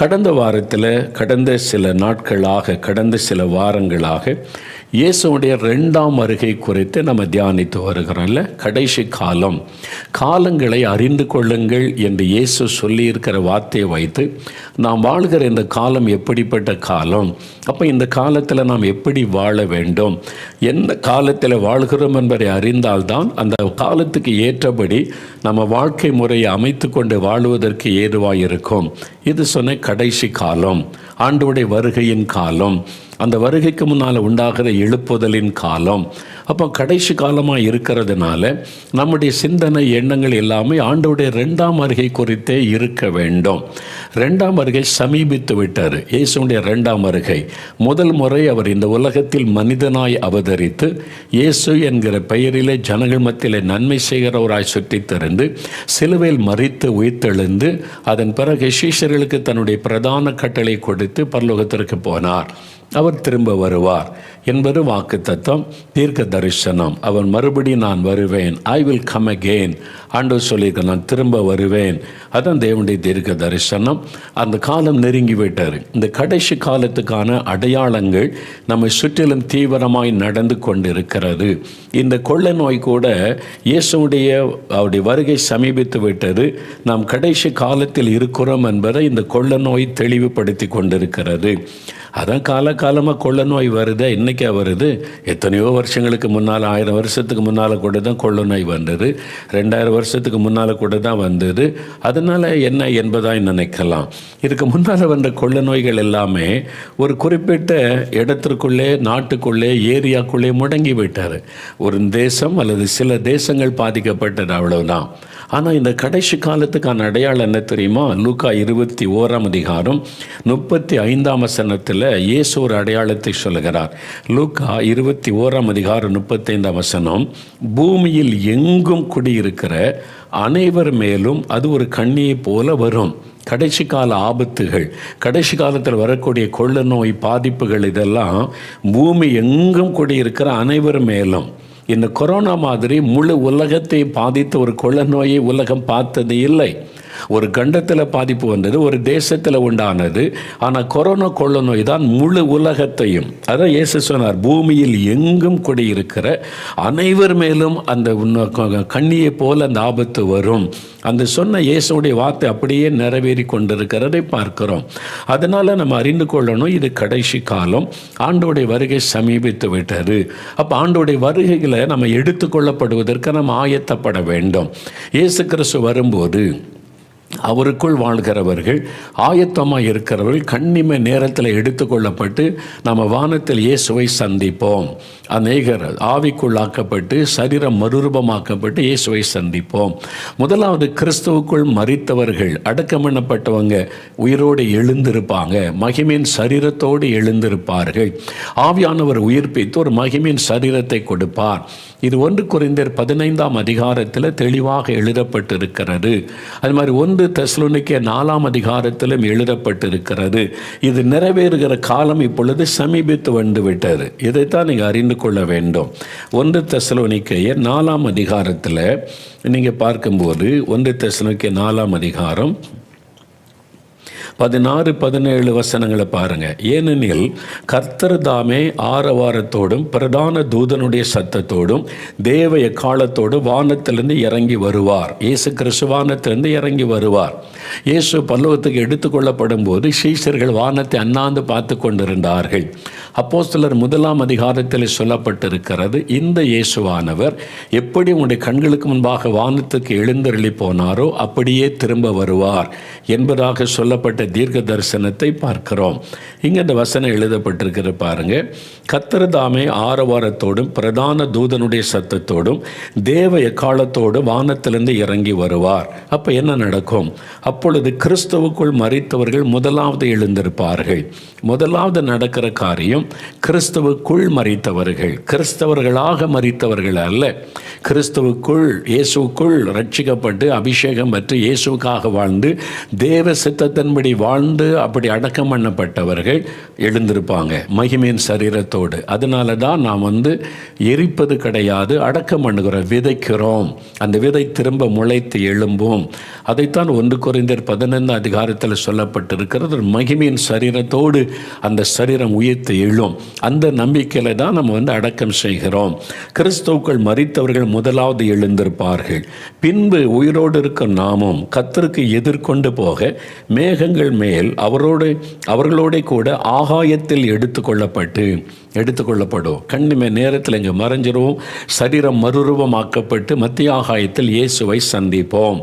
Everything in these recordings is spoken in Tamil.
கடந்த வாரத்தில் கடந்த சில நாட்களாக கடந்த சில வாரங்களாக இயேசுடைய 2ஆம் வருகை குறித்து நம்ம தியானித்து வருகிறோம்ல. கடைசி காலங்களை அறிந்து கொள்ளுங்கள் என்று இயேசு சொல்லியிருக்கிற வார்த்தையை வைத்து நாம் வாழ்கிற இந்த காலம் எப்படிப்பட்ட காலம், அப்போ இந்த காலத்தில் நாம் எப்படி வாழ வேண்டும், எந்த காலத்தில் வாழ்கிறோம் என்பதை அறிந்தால்தான் அந்த காலத்துக்கு ஏற்றபடி நம்ம வாழ்க்கை முறையை அமைத்து கொண்டு வாழுவதற்கு ஏதுவாக இருக்கும். இது சொன்ன கடைசி காலம், ஆண்டவருடைய வருகையின் காலம், அந்த வருகைக்கு முன்னால் உண்டாகிற எழுப்புதலின் காலம். அப்போ கடைசி காலமாக இருக்கிறதுனால நம்முடைய சிந்தனை எண்ணங்கள் எல்லாமே ஆண்டவருடைய 2ஆம் வருகை குறித்தே இருக்க வேண்டும். 2ஆம் வருகை சமீபித்து விட்டார். இயேசுடைய 2ஆம் வருகை முதல் முறை அவர் இந்த உலகத்தில் மனிதனாய் அவதரித்து இயேசு என்கிற பெயரிலே ஜனங்கள் மத்தியிலே நன்மை செய்கிறவராய் சுற்றித் திரிந்து சிலுவையில் மரித்து உயிர்த்தெழுந்து அதன் பிறகு சீஷர்களுக்கு தன்னுடைய பிரதான கட்டளை கொடுத்து பரலோகத்திற்கு போனார். அவர் திரும்ப வருவார் என்பது வாக்கு தத்துவம், தீர்க்க தரிசனம். அவர் மறுபடியும் நான் வருவேன், ஐ வில் கம் அகெயின். ஆண்டவர் சொல்லியிருக்க, நான் திரும்ப வருவேன். அதான் தேவனுடைய தீர்க்க தரிசனம். அந்த காலம் நெருங்கி விட்டார். இந்த கடைசி காலத்துக்கான அடையாளங்கள் நம்மை சுற்றிலும் தீவிரமாய் நடந்து கொண்டிருக்கிறது. இந்த கொள்ளை நோய் கூட இயேசுடைய அவருடைய வருகை சமீபித்து விட்டது. நாம் கடைசி காலத்தில் இருக்கிறோம் என்பதை இந்த கொள்ளை நோய் தெளிவுபடுத்தி கொண்டிருக்கிறது. அதான் காலகாலமாக கொள்ளை நோய் வருது. இன்றைக்கே வருது. எத்தனையோ வருஷங்களுக்கு முன்னால், 1000 வருஷத்துக்கு முன்னால் கூட தான் கொள்ளை நோய் வந்தது. 2000 வருஷத்துக்கு முன்னால் கூட தான் வந்தது. அதனால் என்ன என்பதாக நினைக்கலாம். இதுக்கு முன்னால் வந்த கொள்ளை நோய்கள் எல்லாமே ஒரு குறிப்பிட்ட இடத்திற்குள்ளே, நாட்டுக்குள்ளே, ஏரியாக்குள்ளே முடங்கி விட்டார். ஒரு தேசம் அல்லது சில தேசங்கள் பாதிக்கப்பட்டது, அவ்வளவுதான். ஆனால் இந்த கடைசி காலத்துக்கான அடையாளம் என்ன தெரியுமா? லூக்கா 21ஆம் அதிகாரம் 35ஆம் வசனத்தில் இயேசு ஒரு அடையாளத்தை சொல்லுகிறார். லூக்கா 21ஆம் அதிகாரம் 35ஆம் வசனம், பூமியில் எங்கும் குடியிருக்கிற அனைவர் மேலும் அது ஒரு கண்ணியை போல வரும். கடைசி கால ஆபத்துகள், கடைசி காலத்தில் வரக்கூடிய கொள்ளை நோய் பாதிப்புகள், இதெல்லாம் பூமி எங்கும் குடியிருக்கிற அனைவர் மேலும். இந்த கொரோனா மாதிரி முழு உலகத்தை பாதித்த ஒரு கொள்ளை நோயை உலகம் பார்த்தது இல்லை. ஒரு கண்டத்தில் பாதிப்பு வந்தது, ஒரு தேசத்தில் உண்டானது. ஆனால் கொரோனா கொள்ளை நோய் தான் முழு உலகத்தையும், அதான் இயேசு சொன்னார், பூமியில் எங்கும் குடியிருக்கிற அனைவர் மேலும் அந்த கண்ணியை போல் அந்த ஆபத்து வரும். அந்த சொன்ன இயேசுடைய வார்த்தை அப்படியே நிறைவேறி கொண்டிருக்கிறதை பார்க்கிறோம். அதனால் நம்ம அறிந்து கொள்ளணும், இது கடைசி காலம், ஆண்டோடைய வருகை சமீபித்து விட்டது. அப்போ ஆண்டோடைய வருகைகளை நம்ம எடுத்துக்கொள்ளப்படுவதற்கு நம்ம ஆயத்தப்பட வேண்டும். இயேசு கிறிஸ்து வரும்போது அவருக்குள் வாழ்கிறவர்கள், ஆயத்தமாக இருக்கிறவர்கள் கண்ணிமை நேரத்தில் எடுத்துக்கொள்ளப்பட்டு நம்ம வானத்தில் இயேசுவை சந்திப்போம். அநேகர் ஆவிக்குள்ளாக்கப்பட்டு சரீரம் மறுரூபமாக்கப்பட்டு இயேசுவை சந்திப்போம். முதலாவது கிறிஸ்துவுக்குள் மரித்தவர்கள், அடக்கமண்ணப்பட்டவங்க உயிரோடு எழுந்திருப்பாங்க, மகிமையின் சரீரத்தோடு எழுந்திருப்பார்கள். ஆவியானவர் உயிர்ப்பித்து ஒரு மகிமையின் சரீரத்தை கொடுப்பார். இது 1 கொரிந்தியர் 15ஆம் அதிகாரத்தில் தெளிவாக எழுதப்பட்டிருக்கிறது. அது மாதிரி 1 தெசலோனிக்கேயர் 4ஆம் அதிகாரத்திலும் எழுதப்பட்டிருக்கிறது. இது நிறைவேறுகிற காலம் இப்பொழுது சமீபித்து வந்து விட்டது. இதைத்தான் நீங்கள் அறிந்து கொள்ள வேண்டும். 1 தெசலோனிக்கேயர் 4ஆம் அதிகாரத்தில் நீங்கள் பார்க்கும்போது 1 தெசலோனிக்கேயர் 4ஆம் அதிகாரம் 16-17 வசனங்களை பாருங்க. ஏனெனில் கர்த்தர் தாமே ஆரவாரத்தோடும் பிரதான தூதனுடைய சத்தத்தோடும் தேவ எக்காலத்தோடு வானத்திலிருந்து இறங்கி வருவார். இயேசு கிறிஸ்து வானத்திலிருந்து இறங்கி வருவார். இயேசு பரலோகத்துக்கு எடுத்துக்கொள்ளப்படும் போது சீஷர்கள் வானத்தை அண்ணாந்து பார்த்து கொண்டிருந்தார்கள். அப்போஸ்தலர் 1ஆம் அதிகாரத்தில் சொல்லப்பட்டிருக்கிறது, இந்த இயேசுவானவர் எப்படி உங்களுடைய கண்களுக்கு முன்பாக வானத்துக்கு எழுந்தருளி போனாரோ அப்படியே திரும்ப வருவார் என்பதாக சொல்லப்பட்ட தீர்க்க தரிசனத்தை பார்க்கிறோம். இங்கே இந்த வசனம் எழுதப்பட்டிருக்கிற பாருங்க, கர்த்தர் தாமே ஆரவாரத்தோடும் பிரதான தூதனுடைய சத்தத்தோடும் தேவ எக்காலத்தோடு வானத்திலிருந்து இறங்கி வருவார். அப்போ என்ன நடக்கும்? அப்பொழுது கிறிஸ்துவுக்குள் மரித்தவர்கள் முதலாவது எழுந்திருப்பார்கள். முதலாவது நடக்கிற காரியம் விஷயம், கிறிஸ்துவுக்குள் மரித்தவர்கள், கிறிஸ்தவர்களாக மரித்தவர்கள் அல்ல, கிறிஸ்துவுக்குள் இயேசுக்குள் ரட்சிக்கப்பட்டு அபிஷேகம் பெற்று இயேசுக்காக வாழ்ந்து தேவ சித்தத்தின்படி வாழ்ந்து அப்படி அடக்கம் பண்ணப்பட்டவர்கள் எழுந்திருப்பாங்க மகிமையின் சரீரத்தோடு. அதனால தான் நாம் எரிப்பது கிடையாது, அடக்கம் பண்ணுகிறோம், விதைக்கிறோம். அந்த விதை திரும்ப முளைத்து எழும்பும். அதைத்தான் 1 கொரிந்தியர் 15 அதிகாரத்தில் சொல்லப்பட்டிருக்கிறது. மகிமையின் சரீரத்தோடு அந்த சரீரம் உயிர்த்து எழும். அந்த நம்பிக்கையில் தான் நம்ம அடக்கம் செய்கிறோம். கிறிஸ்துவுக்குள் மரித்தவர்கள் முதலாவது எழுந்திருப்பார்கள். பின்பு உயிரோடு இருக்க நாமும் கர்த்தருக்கு எதிர்கொண்டு போக மேகங்கள் மேல் அவர்களோட கூட ஆகாயத்தில் எடுத்துக்கொள்ளப்படும். கண்ணிமே நேரத்தில் இங்கே மறைஞ்சிருவோம். சரீரம் மறுரூபமாக்கப்பட்டு மத்திய ஆகாயத்தில் இயேசுவை சந்திப்போம்.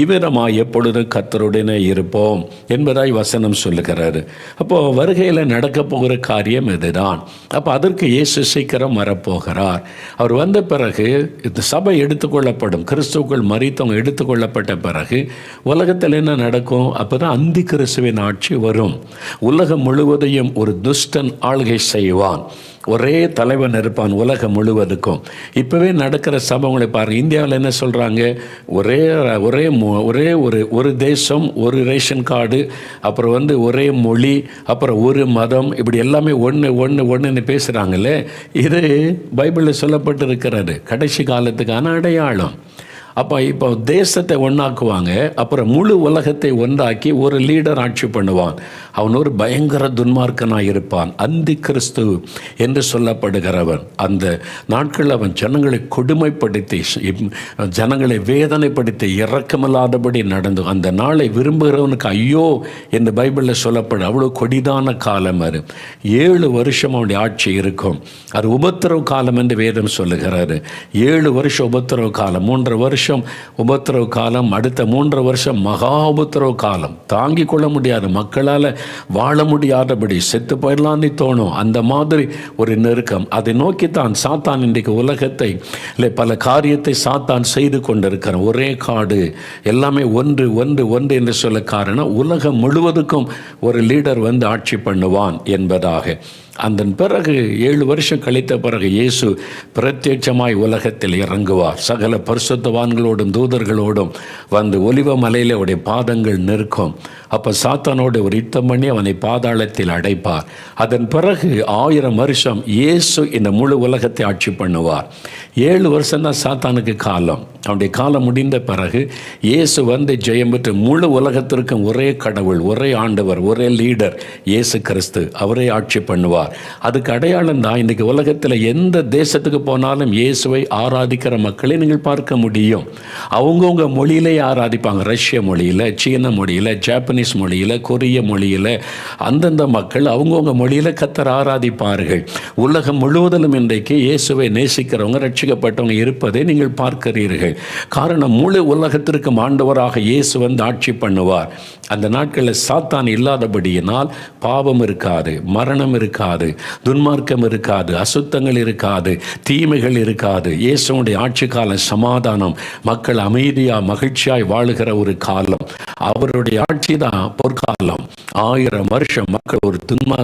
இவ்விதமாய் எப்பொழுதும் கர்த்தருடனே இருப்போம் என்பதாய் வசனம் சொல்லுகிறாரு. அப்போது வருகையில் நடக்க போகிற காரியம் இதுதான். அப்போ அதற்கு இயேசு சீக்கிரம் வரப்போகிறார். அவர் வந்த பிறகு இந்த சபை எடுத்துக்கொள்ளப்படும். கிறிஸ்துவுக்குள் மரித்தவங்க எடுத்துக்கொள்ளப்பட்ட பிறகு உலகத்தில் என்ன நடக்கும்? அப்போ தான் அந்தி கிறிஸ்துவின் ஆட்சி வரும். உலகம் முழுவதையும் ஒரு துஷ்டன் ஆளுகை செய்வான். ஒரே தலைவன் இருப்பான் உலகம் முழுவதுக்கும். இப்போவே நடக்கிற சம்பவங்களை பாருங்கள். இந்தியாவில் என்ன சொல்கிறாங்க? ஒரே ஒரு தேசம், ஒரு ரேஷன் கார்டு, அப்புறம் ஒரே மொழி, அப்புறம் ஒரு மதம், இப்படி எல்லாமே ஒன்று பேசுகிறாங்களே. இது பைபிளில் சொல்லப்பட்டிருக்கிறது. கடைசி காலத்துக்கான அடையாளம். இப்போ தேசத்தை ஒன்றாக்குவாங்க, அப்புறம் முழு உலகத்தை ஒன்றாக்கி ஒரு லீடர் ஆட்சி பண்ணுவான். அவன் ஒரு பயங்கர துன்மார்க்கனாக இருப்பான், அந்தி கிறிஸ்து என்று சொல்லப்படுகிறவன். அந்த நாட்களில் அவன் ஜனங்களை கொடுமைப்படுத்தி, ஜனங்களை வேதனைப்படுத்தி, இரக்கமில்லாதபடி நடந்து அந்த நாளை விரும்புகிறவனுக்கு ஐயோ என்று பைபிளில் சொல்லப்படும். அவ்வளோ கொடிதான காலம் அது. 7 வருஷம் அவனுடைய ஆட்சி இருக்கும். அது உபத்திரவு காலம் என்று வேதம் சொல்லுகிறாரு. 7 வருஷம் உபத்திரவு காலம், 3 வருஷம் உபத்திரவு காலம், அடுத்த 3 வருஷம் மகா உபத்திரவு காலம். தாங்கிக் கொள்ள முடியாது, மக்களால் வாழ முடியாதபடி செத்து போயிடலான்னு தோணும். அந்த மாதிரி ஒரு நெருக்கம். அதை நோக்கித்தான் சாத்தான் இன்றைக்கு உலகத்தை பல காரியத்தை சாத்தான் செய்து கொண்டிருக்கிறான். ஒரே காடு, எல்லாமே ஒன்று என்று சொல்ல காரணம் உலகம் முழுவதுக்கும் ஒரு லீடர் ஆட்சி பண்ணுவான் என்பதாக. அதன் பிறகு 7 வருஷம் கழித்த பிறகு இயேசு பிரத்யட்சமாய் உலகத்தில் இறங்குவார். சகல பரிசுத்தவான்களோடும் தூதர்களோடும் ஒலிவ மலையில் அவருடைய பாதங்கள் நிற்கும். அப்போ சாத்தானோடு ஒரு யுத்தம் பண்ணி அவனை பாதாளத்தில் அடைப்பார். அதன் பிறகு 1000 வருஷம் இயேசு இந்த முழு உலகத்தை ஆட்சி பண்ணுவார். 7 வருஷம்தான் சாத்தானுக்கு காலம். அவனுடைய காலம் முடிந்த பிறகு இயேசு ஜெயம் பெற்று முழு உலகத்திற்கும் ஒரே கடவுள், ஒரே ஆண்டவர், ஒரே லீடர் இயேசு கிறிஸ்து, அவரே ஆட்சி பண்ணுவார். அதுக்கு அடையாளம் தான் இன்றைக்கி உலகத்தில் எந்த தேசத்துக்கு போனாலும் இயேசுவை ஆராதிக்கிற மக்களை நீங்கள் பார்க்க முடியும். அவங்கவுங்க மொழியிலே ஆராதிப்பாங்க. ரஷ்ய மொழியில், சீன மொழியில், ஜாப்பனீஸ் மொழியில், கொரிய மொழியில், அந்தந்த மக்கள் அவங்கவுங்க மொழியில் கர்த்தர் ஆராதிப்பார்கள். உலகம் முழுவதிலும் இன்றைக்கு இயேசுவை நேசிக்கிறவங்க, ரட்சிக்கப்பட்டவங்க இருப்பதை நீங்கள் பார்க்கிறீர்கள். காரணம் முழு உலகத்திற்கும் ஆண்டவராக இயேசு ஆட்சி பண்ணுவார். அந்த நாட்களில் சாத்தான் இல்லாதபடியினால் பாவம் இருக்காது, மரணம் இருக்காது, துன்மார்க்கம் இருக்காது, அசுத்தங்கள் இருக்காது, தீமைகள் இருக்காது. இயேசுடைய ஆட்சி காலம் சமாதானம், மக்கள் அமைதியாக மகிழ்ச்சியாய் வாழுகிற ஒரு காலம். அவருடைய ஆட்சி தான் பொற்காலம். 1000 வருஷம் மக்கள்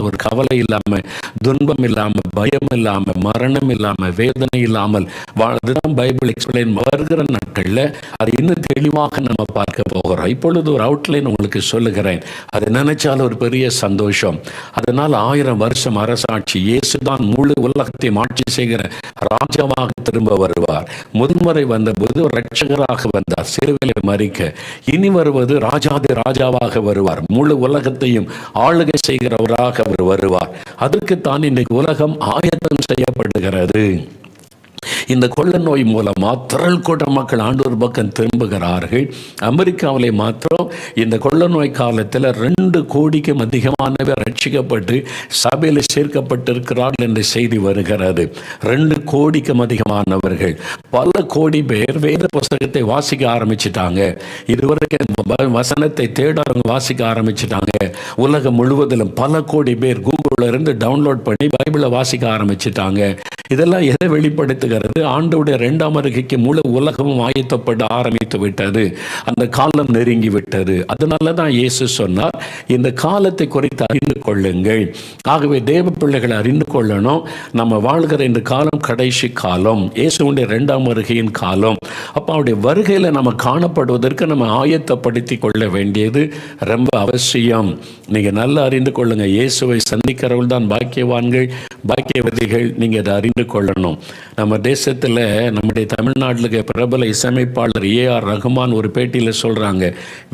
ஒரு கவலை இல்லாமல், துன்பம் இல்லாமல், பயம் இல்லாமல், மரணம் இல்லாமல், வேதனை இல்லாமல் வாழ்ந்துதான் பைபிள் எக்ஸ்பிளைன் வருகிற நாட்களில் அது இன்னும் தெளிவாக நம்ம பார்க்க போகிறோம். இப்பொழுது ஒரு அவுட்லைன் உங்களுக்கு சொல்லுகிறேன். அதை நினைச்சால் ஒரு பெரிய சந்தோஷம். அதனால் 1000 வருஷம் அரசாட்சி. இயேசுதான் முழு உலகத்தையும் ஆட்சி செய்கிற ராஜாவாக திரும்ப வருவார். முதன்முறை வந்தபோது இரட்சகராக வந்தார், சிலுவையிலே மரிக்க. இனி வருவது ராஜாதி ராஜாவாக வருவார். முழு உலகத்தையும் ஆளுகை செய்கிறவராக அவர் வருவார். அதற்குத்தான் இன்றைக்கு உலகம் ஆயத்தம் செய்யப்படுகிறது. இந்த கொள்ள நோய் மூலமாக திரள் கூட்ட மக்கள் ஆண்டவர் பக்கம் திரும்புகிறார்கள். அமெரிக்காவிலே மாத்திரம் இந்த கொள்ள நோய் காலத்தில் 2 கோடிக்கும் அதிகமானவர் ரட்சிக்கப்பட்டு சபையில் சேர்க்கப்பட்டிருக்கிறார்கள் என்ற செய்தி வருகிறது. 2 கோடிக்கும் அதிகமானவர்கள், பல கோடி பேர் வேத புஸ்தகத்தை வாசிக்க ஆரம்பிச்சிட்டாங்க. இதுவரைக்கும் வசனத்தை தேடாரங்க வாசிக்க ஆரம்பிச்சிட்டாங்க. உலகம் முழுவதிலும் பல கோடி பேர் கூகுளில் இருந்து டவுன்லோட் பண்ணி பைபிளை வாசிக்க ஆரம்பிச்சிட்டாங்க. இதெல்லாம் எதை வெளிப்படுத்துகிறது? ஆண்டவருடைய 2ஆம் வருகைக்கு முழு உலகமும் ஆயத்தப்பட ஆரம்பித்து விட்டது. அந்த காலம் நெருங்கி விட்டது. அதனால தான் இயேசு சொன்னார், இந்த காலத்தை குறித்து அறிந்து கொள்ளுங்கள். ஆகவே தேவ பிள்ளைகளை அறிந்து கொள்ளணும். நம்ம வாழ்கிற இந்த காலம் கடைசி காலம், இயேசுடைய 2ஆம் வருகையின் காலம். அப்போ அவருடைய வருகையில் நம்ம காணப்படுவதற்கு நம்ம ஆயத்தப்படுத்தி கொள்ள வேண்டியது ரொம்ப அவசியம். நீங்கள் நல்லா அறிந்து கொள்ளுங்க, இயேசுவை சந்திக்கிறவர்கள் தான் பாக்கியவான்கள், பாக்கியவதிகள். நீங்கள் அதை அறிந்து கொள்ளணும். நம்ம தேசத்தில், நம்முடைய தமிழ்நாட்டில் பிரபல இசையமைப்பாளர் ஏஆர் ரகுமான் ஒரு பேட்டியில் சொல்கிறாங்க,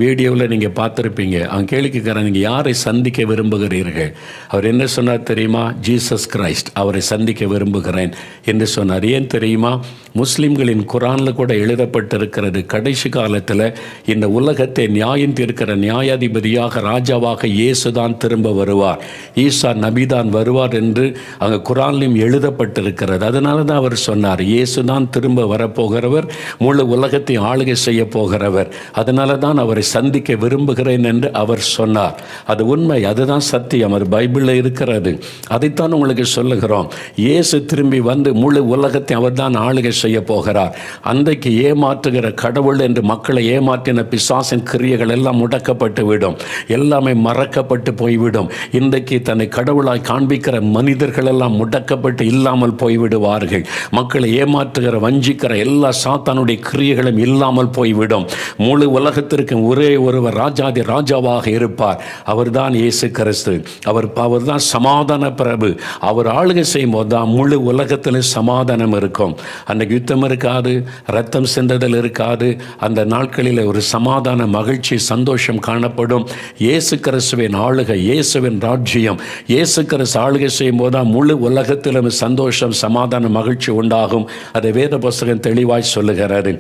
வீடியோவில் நீங்கள் பார்த்துருப்பீங்க. அவன் கேள்விக்கிறேன், நீங்கள் யாரை சந்திக்க விரும்புகிறீர்கள்? அவர் என்ன சொன்னார் தெரியுமா? ஜீசஸ் கிரைஸ்ட், அவரை சந்திக்க விரும்புகிறேன் என்று சொன்னார். ஏன் தெரியுமா? முஸ்லிம்களின் குரானில் கூட எழுதப்பட்டிருக்கிறது, கடைசி காலத்தில் இந்த உலகத்தை நியாயம் தீர்க்கிற நியாயாதிபதியாக, ராஜாவாக இயேசுதான் திரும்ப வருவார், ஈசா நபிதான் வருவார் என்று அங்கே குரான்லையும் எழுதப்பட்டிருக்கிறது. அதனால தான் அவர் சொன்னார், இயேசுதான் திரும்ப வரப்போகிறவர், முழு உலகத்தை ஆளுகை செய்ய போகிறவர். அதனால தான் அவரை சந்திக்க விரும்புகிறேன் என்று அவர் சொன்னார். அது உண்மை, அதுதான் சத்தியம், அது பைபிளில் இருக்கிறது. அதைத்தான் உங்களுக்கு சொல்லுகிறோம். இயேசு திரும்பி வந்து முழு உலகத்தை அவர் தான் ஆளுகை செய்ய போகிறார். அன்றைக்கு ஏமாற்றுகிற கடவுள் என்று மக்களை ஏமாற்றின பிசாசின் கிரியைகள் எல்லாம் முடக்கப்பட்டு விடும், எல்லாமே மறக்கப்பட்டு போய்விடும். இன்றைக்கு தன்னை கடவுளாய் காண்பிக்கிற மனிதர்கள் எல்லாம் முடக்கப்பட்டு இல்லாமல் போய்விடுவார்கள். மக்களை ஏமாற்றுகிற, வஞ்சிக்கிற எல்லா சாத்தானுடைய கிரியைகளும் இல்லாமல் போய்விடும். முழு உலகத்திற்கு ஒரே ஒருவர் ராஜாதி ராஜாவாக இருப்பார், அவர்தான் இயேசு கிறிஸ்து. அவர்தான் சமாதான பிரபு. அவர் ஆளுகை செய்யும் போது தான் முழு உலகத்தில் சமாதானம் இருக்கும். அன்றைக்கு யுத்தம் இருக்காது, ரத்தம் சிந்ததல் இருக்காது. அந்த நாட்களில் ஒரு சமாதான, மகிழ்ச்சி, சந்தோஷம் காணப்படும். இயேசு கிறிஸ்துவின் ஆளுகை, இயேசுவின் ராஜ்யம், இயேசு கிறிஸ்து ஆளுகை செய்யும் போது தான் முழு உலகத்திலும் சந்தோஷம், சமாதான, மகிழ்ச்சி உண்டாகும். அதை வேத புஸ்தகம் தெளிவாய் சொல்லுகிறது.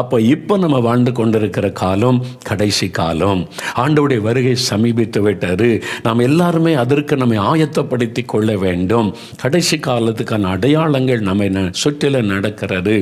அப்போ இப்போ நம்ம வாழ்ந்து கொண்டிருக்கிற காலம் கடைசி காலம். ஆண்டவருடைய வருகை சமீபித்து விட்டது. நாம் எல்லாருமே அதற்கு நம்மை ஆயத்தப்படுத்தி கொள்ள வேண்டும். கடைசி காலத்துக்கான அடையாளங்கள் நம்ம சுற்றிலும் நடக்கிறது.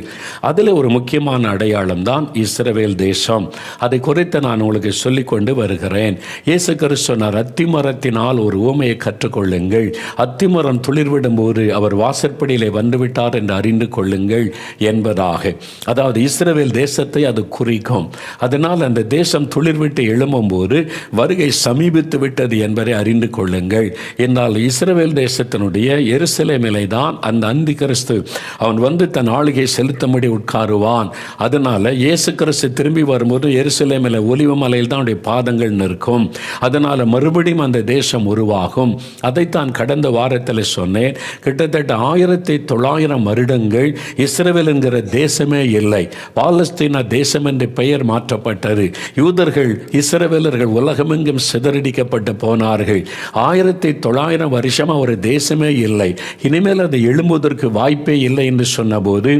அதில் ஒரு முக்கியமான அடையாளம் தான் இஸ்ரவேல் தேசம். அதை குறித்து நான் உங்களுக்கு சொல்லிக் கொண்டு வருகிறேன். இயேசு கிறிஸ்து சொன்னார், அத்திமரத்தினால் ஒரு உவமையை கற்றுக்கொள்ளுங்கள். அத்திமரம் துளிர்விடும் போது அவர் வாசற்படியிலே வந்துவிட்டார் என்று அறிந்து கொள்ளுங்கள் என்பதாக. அதாவது இஸ்ரவேல் தேசத்தை அது குறிக்கும். அதனால் அந்த தேசம் துளிர்விட்டு எழும்பும் போது வருகை சமீபித்து விட்டது என்பதை அறிந்து கொள்ளுங்கள் என்றால், இஸ்ரவேல் தேசத்தினுடைய எருசலேமிலே தான் அந்த அந்தி கிறிஸ்து அவன் வந்து தன் ஆளுகை செலுத்தபடி உட்காருவான். அதனால் இயேசு கிறிஸ்து திரும்பி வரும்போது எருசலேமில் ஒலிவ மலையில் தான் அவருடைய பாதங்கள் நிற்கும். அதனால் மறுபடியும் அந்த தேசம் உருவாகும். அதைத்தான் கடந்த வாரத்தில் சொன்னேன். கிட்டத்தட்ட 1900 வருடங்கள் இஸ்ரவேல் என்கிற தேசமே இல்லை. பாலஸ்தீனா தேசம் என்று பெயர் மாற்றப்பட்டது. யூதர்கள், இஸ்ரவேலர்கள் உலகமெங்கும் சிதறடிக்கப்பட்டு போனார்கள். 1900 வருஷம் ஒரு தேசமே இல்லை. இனிமேல் அது எழும்புவதற்கு வாய்ப்பே இல்லை என்று சொன்னபோது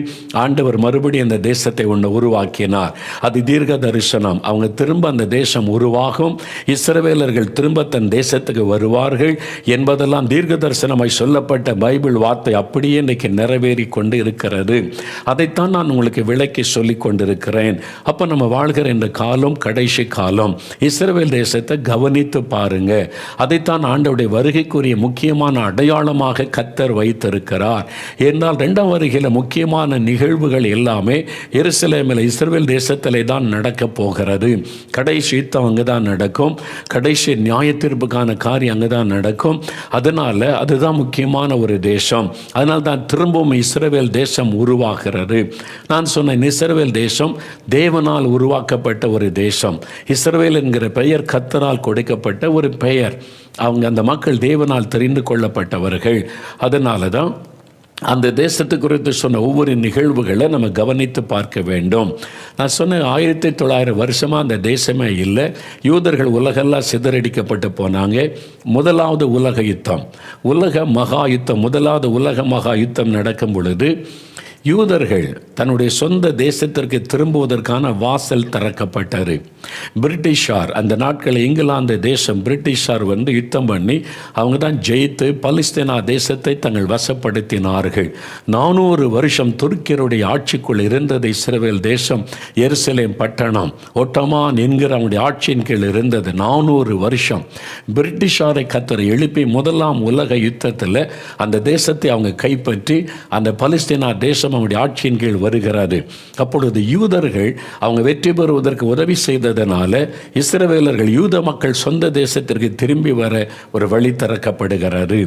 ஆண்டவர் மறுபடியும் அந்த தேசத்தை ஒன்று உருவாக்கினார். அது தீர்க்க தரிசனம். அவங்க திரும்ப அந்த தேசம் உருவாகும், இஸ்ரவேலர்கள் திரும்ப தன் தேசத்துக்கு வருவார்கள் என்பதெல்லாம் தீர்க்க தரிசனமாய் சொல்லப்பட்ட பைபிள் வார்த்தை அப்படியே இன்றைக்கு நிறைவேறி கொண்டு இருக்கிறது. அதைத்தான் நான் உங்களுக்கு விளக்கி சொல்லிக் கொண்டிருக்கிறேன். அப்போ நம்ம வாழ்கிற இந்த காலம் கடைசி காலம். இஸ்ரவேல் தேசத்தை கவனித்து பாருங்க. அதைத்தான் ஆண்டவருடைய வருகைக்குரிய முக்கியமான அடையாளமாக கர்த்தர் வைத்திருக்கிறார். என்றால் 2ஆம் வருகையில் முக்கியமான நிகழ்வுகள் எல்லாமே எருசலேமில் இஸ்ரவேல் தேசத்திலே தான் நடக்க போகிறது. கடைசி யுத்தம் அங்கே தான் நடக்கும். கடைசி நியாய தீர்ப்புக்கான காரியம் அங்கே தான் நடக்கும். அதனால் அதுதான் முக்கியமான ஒரு தேசம். அதனால தான் திரும்பவும் இஸ்ரவேல் தேசம் உருவாகிறது. நான் சொன்ன இஸ்ரவேல் தேசம் தேவனால் உருவாக்கப்பட்ட ஒரு தேசம். இஸ்ரவேல் என்கிற பெயர் கர்த்தரால் கொடுக்கப்பட்ட ஒரு பெயர். அவங்க அந்த மக்கள் தேவனால் தெரிந்து கொள்ளப்பட்டவர்கள். அதனால தான் அந்த தேசத்து குறித்து சொன்ன ஒவ்வொரு நிகழ்வுகளை நம்ம கவனித்து பார்க்க வேண்டும். நான் சொன்ன 1900 வருஷமாக அந்த தேசமே இல்லை. யூதர்கள் உலகெல்லாம் சிதறடிக்கப்பட்டு போனாங்க. முதலாவது உலக யுத்தம், உலக மகா யுத்தம், முதலாவது உலக மகா யுத்தம் நடக்கும் பொழுது யூதர்கள் தன்னுடைய சொந்த தேசத்திற்கு திரும்புவதற்கான வாசல் திறக்கப்பட்டார். பிரிட்டிஷார் அந்த நாட்களில் இங்கிலாந்து தேசம் பிரிட்டிஷார் யுத்தம் பண்ணி அவங்க தான் ஜெயித்து பலஸ்தீனா தேசத்தை தங்கள் வசப்படுத்தினார்கள். 400 வருஷம் துருக்கியருடைய ஆட்சிக்குள் இருந்தது இஸ்ரவேல் தேசம். எருசலேம் பட்டணம் ஒட்டமான் என்கிற அவனுடைய ஆட்சியின் கீழ் இருந்தது 400 வருஷம். பிரிட்டிஷாரை கர்த்தர் எழுப்பி முதலாம் உலக யுத்தத்தில் அந்த தேசத்தை அவங்க கைப்பற்றி அந்த பலஸ்தீனா தேசம் அவனுடைய ஆட்சியின் கீழ் வருகிறது. அப்பொழுது யூதர்கள் அவங்க வெற்றி பெறுவதற்கு உதவி செய்ததனால இஸ்ரவேலர்கள் யூத மக்கள் சொந்த தேசத்திற்கு திரும்பி வர ஒரு வழி திறக்கப்படுகிறது.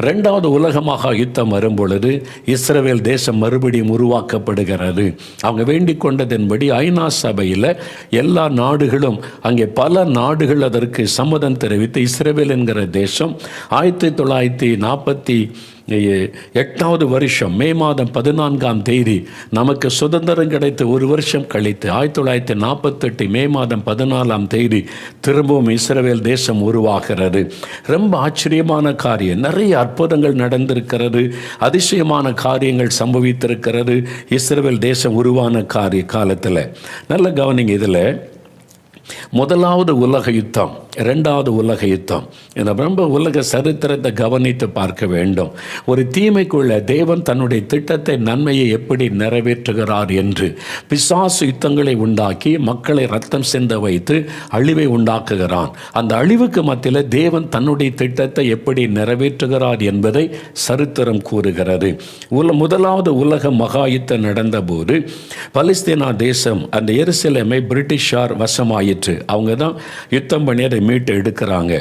2வது உலக மகா யுத்தம் வரும் பொழுது இஸ்ரவேல் தேசம் மறுபடியும் உருவாக்கப்படுகிறது. அவங்க வேண்டிக் கொண்டதன்படி ஐநா சபையில் எல்லா நாடுகளும் அங்கே பல நாடுகள் அதற்கு சம்மதம் தெரிவித்து இஸ்ரவேல் என்கிற தேசம் 1948 வருஷம் மே மாதம் 14ஆம் தேதி நமக்கு சுதந்திரம் கிடைத்து ஒரு வருஷம் கழித்து 1948 மே மாதம் 14ஆம் தேதி திரும்பவும் இஸ்ரவேல் தேசம் உருவாகிறது. ரொம்ப ஆச்சரியமான காரியம், நிறைய அற்புதங்கள் நடந்திருக்கிறது, அதிசயமான காரியங்கள் சம்பவித்திருக்கிறது இஸ்ரவேல் தேசம் உருவான காலத்தில். நல்ல கவனிங்க, இதில் முதலாவது உலக யுத்தம், 2வது உலக யுத்தம், இந்த ரொம்ப உலக சரித்திரத்தை கவனித்து பார்க்க வேண்டும். ஒரு தீமைக்குள்ள தேவன் தன்னுடைய திட்டத்தை நன்மையை எப்படி நிறைவேற்றுகிறார் என்று பிசாசு யுத்தங்களை உண்டாக்கி மக்களை ரத்தம் சிந்த வைத்து அழிவை உண்டாக்குகிறான். அந்த அழிவுக்கு மத்தியில் தேவன் தன்னுடைய திட்டத்தை எப்படி நிறைவேற்றுகிறார் என்பதை சரித்திரம் கூறுகிறது. முதலாவது உலக மகா யுத்தம் நடந்தபோது பலஸ்தீனா தேசம் அந்த எருசலேமை பிரிட்டிஷார் வசமாயிற்று. அவங்க தான் யுத்தம் பண்ணி அதை மீட்டு எடுக்கிறாங்க.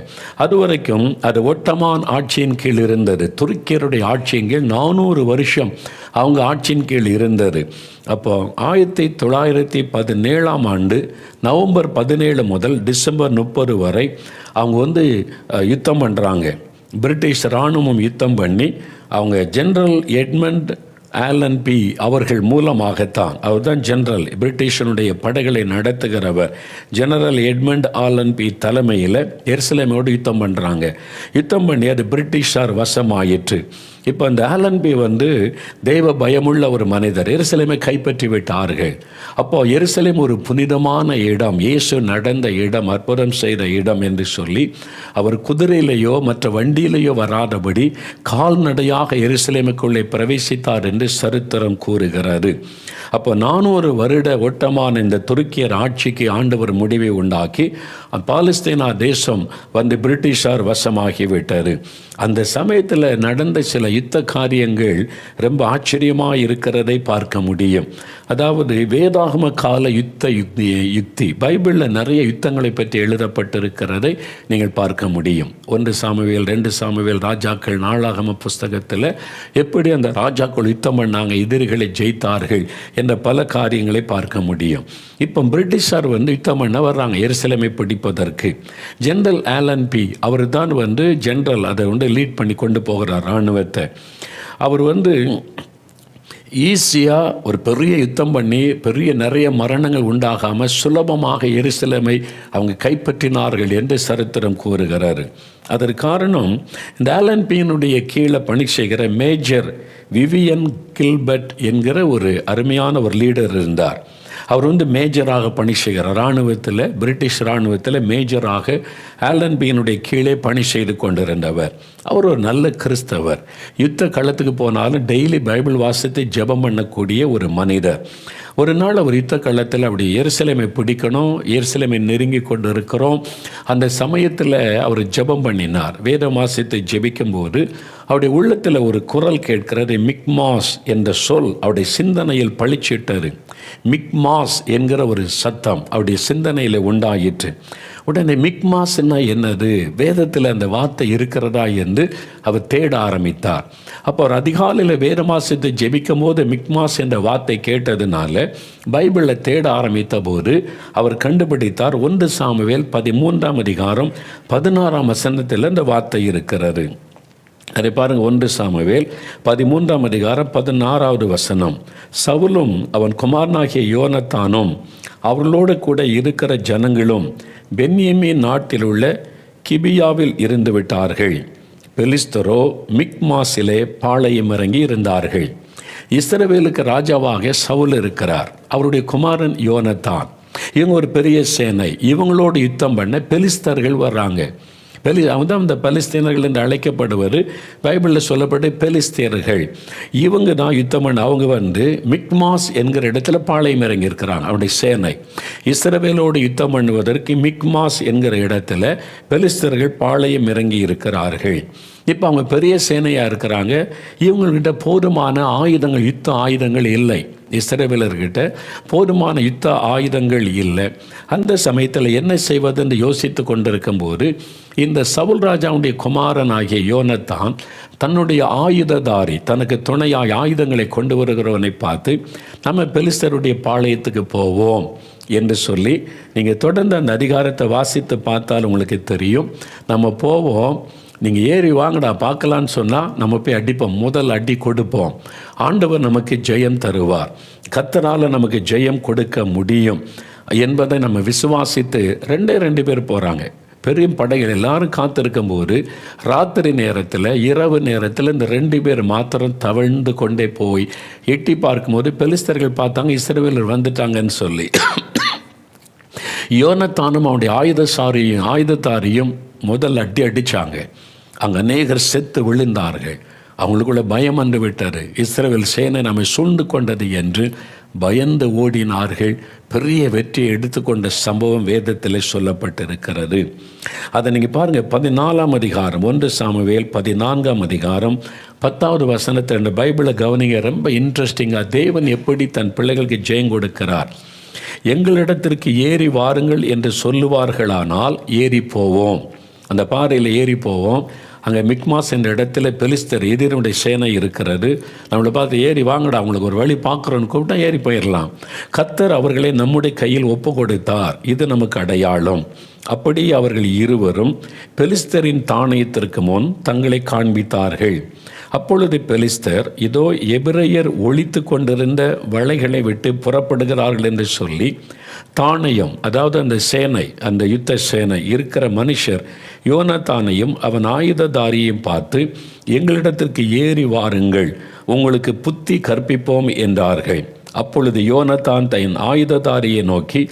அதுவரைக்கும் அது ஒட்டமான் ஆட்சியின் கீழ் இருந்தது. துருக்கியருடைய ஆட்சியின் கீழ் 400 வருஷம் அவங்க ஆட்சியின் கீழ் இருந்தது. அப்போ 1917ஆம் ஆண்டு நவம்பர் 17 முதல் டிசம்பர் 30 வரை அவங்க யுத்தம் பண்ணுறாங்க. பிரிட்டிஷ் இராணுவம் யுத்தம் பண்ணி அவங்க ஜெனரல் எட்மண்ட் ஆலன் பி அவர்கள் மூலமாகத்தான், அவர் தான் ஜெனரல் பிரிட்டிஷனுடைய படைகளை நடத்துகிறவர். ஜெனரல் எட்மண்ட் ஆலன் பி தலைமையில் எருசலேமோடு யுத்தம் பண்ணுறாங்க. யுத்தம் பண்ணி அது பிரிட்டிஷார் வசமாயிற்று. இப்போ அந்த ஆலன்பி தெய்வ பயமுள்ள ஒரு மனிதர். எருசலேமை கைப்பற்றி விட்டார்கள். அப்போது எருசலேம் ஒரு புனிதமான இடம், இயேசு நடந்த இடம், அற்புதம் செய்த இடம் என்று சொல்லி அவர் குதிரையிலேயோ மற்ற வண்டியிலேயோ வராதபடி கால்நடையாக எருசலேமுக்குள்ளே பிரவேசித்தார் என்று சரித்திரம் கூறுகிறது. அப்போ 400 வருட ஒட்டமான இந்த துருக்கியர் ஆட்சிக்கு ஆண்டவர் முடிவை உண்டாக்கி பாலஸ்தீனா தேசம் பிரிட்டிஷார் வசமாகிவிட்டது. அந்த சமயத்தில் நடந்த சில யுத்த காரியங்கள் ரொம்ப ஆச்சரியமாக இருக்கிறதை பார்க்க முடியும். அதாவது வேதாகம கால யுக்தி பைபிளில் நிறைய யுத்தங்களை பற்றி எழுதப்பட்டிருக்கிறதை நீங்கள் பார்க்க முடியும். 1 சாமுவேல் 2 சாமுவேல் ராஜாக்கள் நாளாகம புஸ்தகத்தில் எப்படி அந்த ராஜாக்கள் யுத்தம் பண்ணாங்க, எதிரிகளை ஜெயித்தார்கள் என்ற பல காரியங்களை பார்க்க முடியும். இப்போ பிரிட்டிஷார் யுத்தம் பண்ண வர்றாங்க எருசலேமை பிடிப்பதற்கு. ஜெனரல் ஆலன் பி அவர் தான் ஜெனரல் அதை லீட் பண்ணி கொண்டு போகிறார் இராணுவத்தை. அவர் ஈஸியாக ஒரு பெரிய யுத்தம் பண்ணி நிறைய மரணங்கள் உண்டாகாமல் சுலபமாக எருசலேமை அவங்க கைப்பற்றினார்கள் என்று சரித்திரம் கூறுகிறார். அதற்கு காரணம் இந்த ஆலன் பியினுடைய கீழே பணி செய்கிற மேஜர் விவியன் கில்பர்ட் என்கிற ஒரு அருமையான ஒரு லீடர் இருந்தார். அவர் மேஜராக பணி செய்கிறார் இராணுவத்தில், பிரிட்டிஷ் இராணுவத்தில் மேஜராக ஆலன் பியினுடைய கீழே பணி செய்து கொண்டிருந்தவர். அவர் ஒரு நல்ல கிறிஸ்தவர். யுத்த களத்துக்கு போனாலும் டெய்லி பைபிள் வாசித்து ஜெபம் பண்ணக்கூடிய ஒரு மனிதர். ஒரு நாள் அவர் யுத்த களத்தில் அப்படி எருசலேமை பிடிக்கணும், எருசலேமை நெருங்கி கொண்டு இருக்கிறோம். அந்த சமயத்தில் அவர் ஜெபம் பண்ணினார். வேதம் வாசித்து ஜெபிக்கும்போது அவருடைய உள்ளத்தில் ஒரு குரல் கேட்கிறது. மிக்மாஸ் என்ற சொல் அவருடைய சிந்தனையில் பளிச்சிட்டது. மிக்மாஸ் என்கிற ஒரு சத்தம் அவருடைய சிந்தனையில் உண்டாயிற்று. உடனே மிக்மாஸ்னா என்னது, வேதத்தில் அந்த வார்த்தை இருக்கிறதா என்று அவர் தேட ஆரம்பித்தார். அப்போ அவர் அதிகாலையில் வேதமாசித்து ஜெபிக்கும் போது மிக்மாஸ் என்ற வார்த்தை கேட்டதுனால பைபிளில் தேட ஆரம்பித்த போது அவர் கண்டுபிடித்தார் 1 சாமுவேல் 13ஆம் அதிகாரம் 16ஆம் வசனத்தில் அந்த வார்த்தை இருக்கிறது. அதை பாருங்கள், 1 சாமுவேல் 13ஆம் அதிகாரம் 16வது வசனம். சவுலும் அவன் குமாரனாகிய யோனத்தானும் அவர்களோடு கூட இருக்கிற ஜனங்களும் பென்யமீன் நாட்டில் உள்ள கிபியாவில் இருந்து விட்டார்கள். பெலிஸ்தரோ மிக்மாஸிலே பாளையம் இறங்கி இருந்தார்கள். இஸ்ரவேலுக்கு ராஜாவாக சவுல் இருக்கிறார், அவருடைய குமாரன் யோனத்தான். இவங்க ஒரு பெரிய சேனை, இவங்களோடு யுத்தம் பண்ண பெலிஸ்தர்கள் வர்றாங்க. அந்த பலிஸ்தீனர்கள் என்று அழைக்கப்படுவது பைபிளில் சொல்லப்பட்ட பெலிஸ்தீனர்கள். இவங்க தான் யுத்தம் பண்ண அவங்க மிக்மாஸ் என்கிற இடத்துல பாளையம் இறங்கி இருக்கிறாங்க. அவருடைய சேனை இஸ்ரவேலோடு யுத்தம் பண்ணுவதற்கு மிக்மாஸ் என்கிற இடத்துல பெலிஸ்தர்கள் பாளையம் இறங்கி இருக்கிறார்கள். இப்போ அவங்க பெரிய சேனையாக இருக்கிறாங்க. இவங்கள்கிட்ட போதுமான ஆயுதங்கள், யுத்த ஆயுதங்கள் இல்லை. இஸ்ரவேலர்கிட்ட போதுமான யுத்த ஆயுதங்கள் இல்லை. அந்த சமயத்தில் என்ன செய்வதென்று யோசித்து கொண்டிருக்கும் போது இந்த சவுல் ராஜாவுடைய குமாரன் ஆகிய யோனத்தான் தன்னுடைய ஆயுததாரி, தனக்கு துணையாய் ஆயுதங்களை கொண்டு வருகிறவனை பார்த்து, நம்ம பெலிஸ்தருடைய பாளையத்துக்கு போவோம் என்று சொல்லி, நீங்கள் தொடர்ந்து அந்த அதிகாரத்தை வாசித்து பார்த்தால் உங்களுக்கு தெரியும். நம்ம போவோம், நீங்கள் ஏறி வாங்கடா பார்க்கலான்னு சொன்னால் நம்ம போய் அடிப்போம், முதல் அடி கொடுப்போம். ஆண்டவர் நமக்கு ஜெயம் தருவார், கர்த்தரால் நமக்கு ஜெயம் கொடுக்க முடியும் என்பதை நம்ம விசுவாசித்து ரெண்டு பேர் போகிறாங்க. பெரிய படைகள் எல்லாரும் காத்திருக்கும் போது ராத்திரி நேரத்தில், இரவு நேரத்தில் இந்த 2 பேர் மாத்திரம் தவழ்ந்து கொண்டே போய் எட்டி பார்க்கும்போது பெலிஸ்தர்கள் பார்த்தாங்க, இஸ்ரவேலர் வந்துட்டாங்கன்னு சொல்லி. யோனத்தானும் அவனுடைய ஆயுதத்தாரியும் முதல் அடி அடித்தாங்க. அங்கே அநேகர் செத்து விழுந்தார்கள். அவங்களுக்குள்ள பயம் வந்து விட்டது. இஸ்ரவேல் சேனை நம்மை சூழ்ந்து கொண்டது என்று பயந்து ஓடினார்கள். பெரிய வெற்றியை எடுத்துக்கொண்ட சம்பவம் வேதத்தில் சொல்லப்பட்டிருக்கிறது. அதை நீங்கள் பாருங்கள், 14ஆம் அதிகாரம் 1 சாமுவேல் 14ஆம் அதிகாரம் 10வது வசனத்தை இந்த பைபிளை கவனிங்க. ரொம்ப இன்ட்ரெஸ்டிங்காக தேவன் எப்படி தன் பிள்ளைகளுக்கு ஜெயம் கொடுக்கிறார். எங்களிடத்திற்கு ஏறி வாருங்கள் என்று சொல்லுவார்களானால் ஏறி போவோம், அந்த பாறையில் ஏறி போவோம். அங்கே மிக்மாஸ் என்ற இடத்துல பெலிஸ்தர் எதிரினுடைய சேனை இருக்கிறது. நம்மளை பார்த்து ஏறி வாங்கடா, அவங்களுக்கு ஒரு வழி பார்க்குறோன்னு கூப்பிட்டா ஏறி போயிடலாம். கர்த்தர் அவர்களை நம்முடைய கையில் ஒப்பு கொடுத்தார், இது நமக்கு அடையாளம். அப்படி அவர்கள் இருவரும் பெலிஸ்தரின் தானியத்திற்கு முன் தங்களை காண்பித்தார்கள். அப்பொழுது பெலிஸ்தர், இதோ எபிரெயர் ஒளித்து கொண்டிருந்த வலைகளை விட்டு புறப்படுகிறார்கள் என்று சொல்லி தானியம், அதாவது அந்த சேனை, அந்த யுத்த சேனை இருக்கிற மனுஷர் யோனத்தானையும் அவன் ஆயுததாரியையும் பார்த்து, எங்களிடத்திற்கு ஏறி வாருங்கள், உங்களுக்கு புத்தி கற்பிப்போம் என்றார்கள். அப்பொழுது யோனத்தான் தன் ஆயுததாரியை நோக்கி,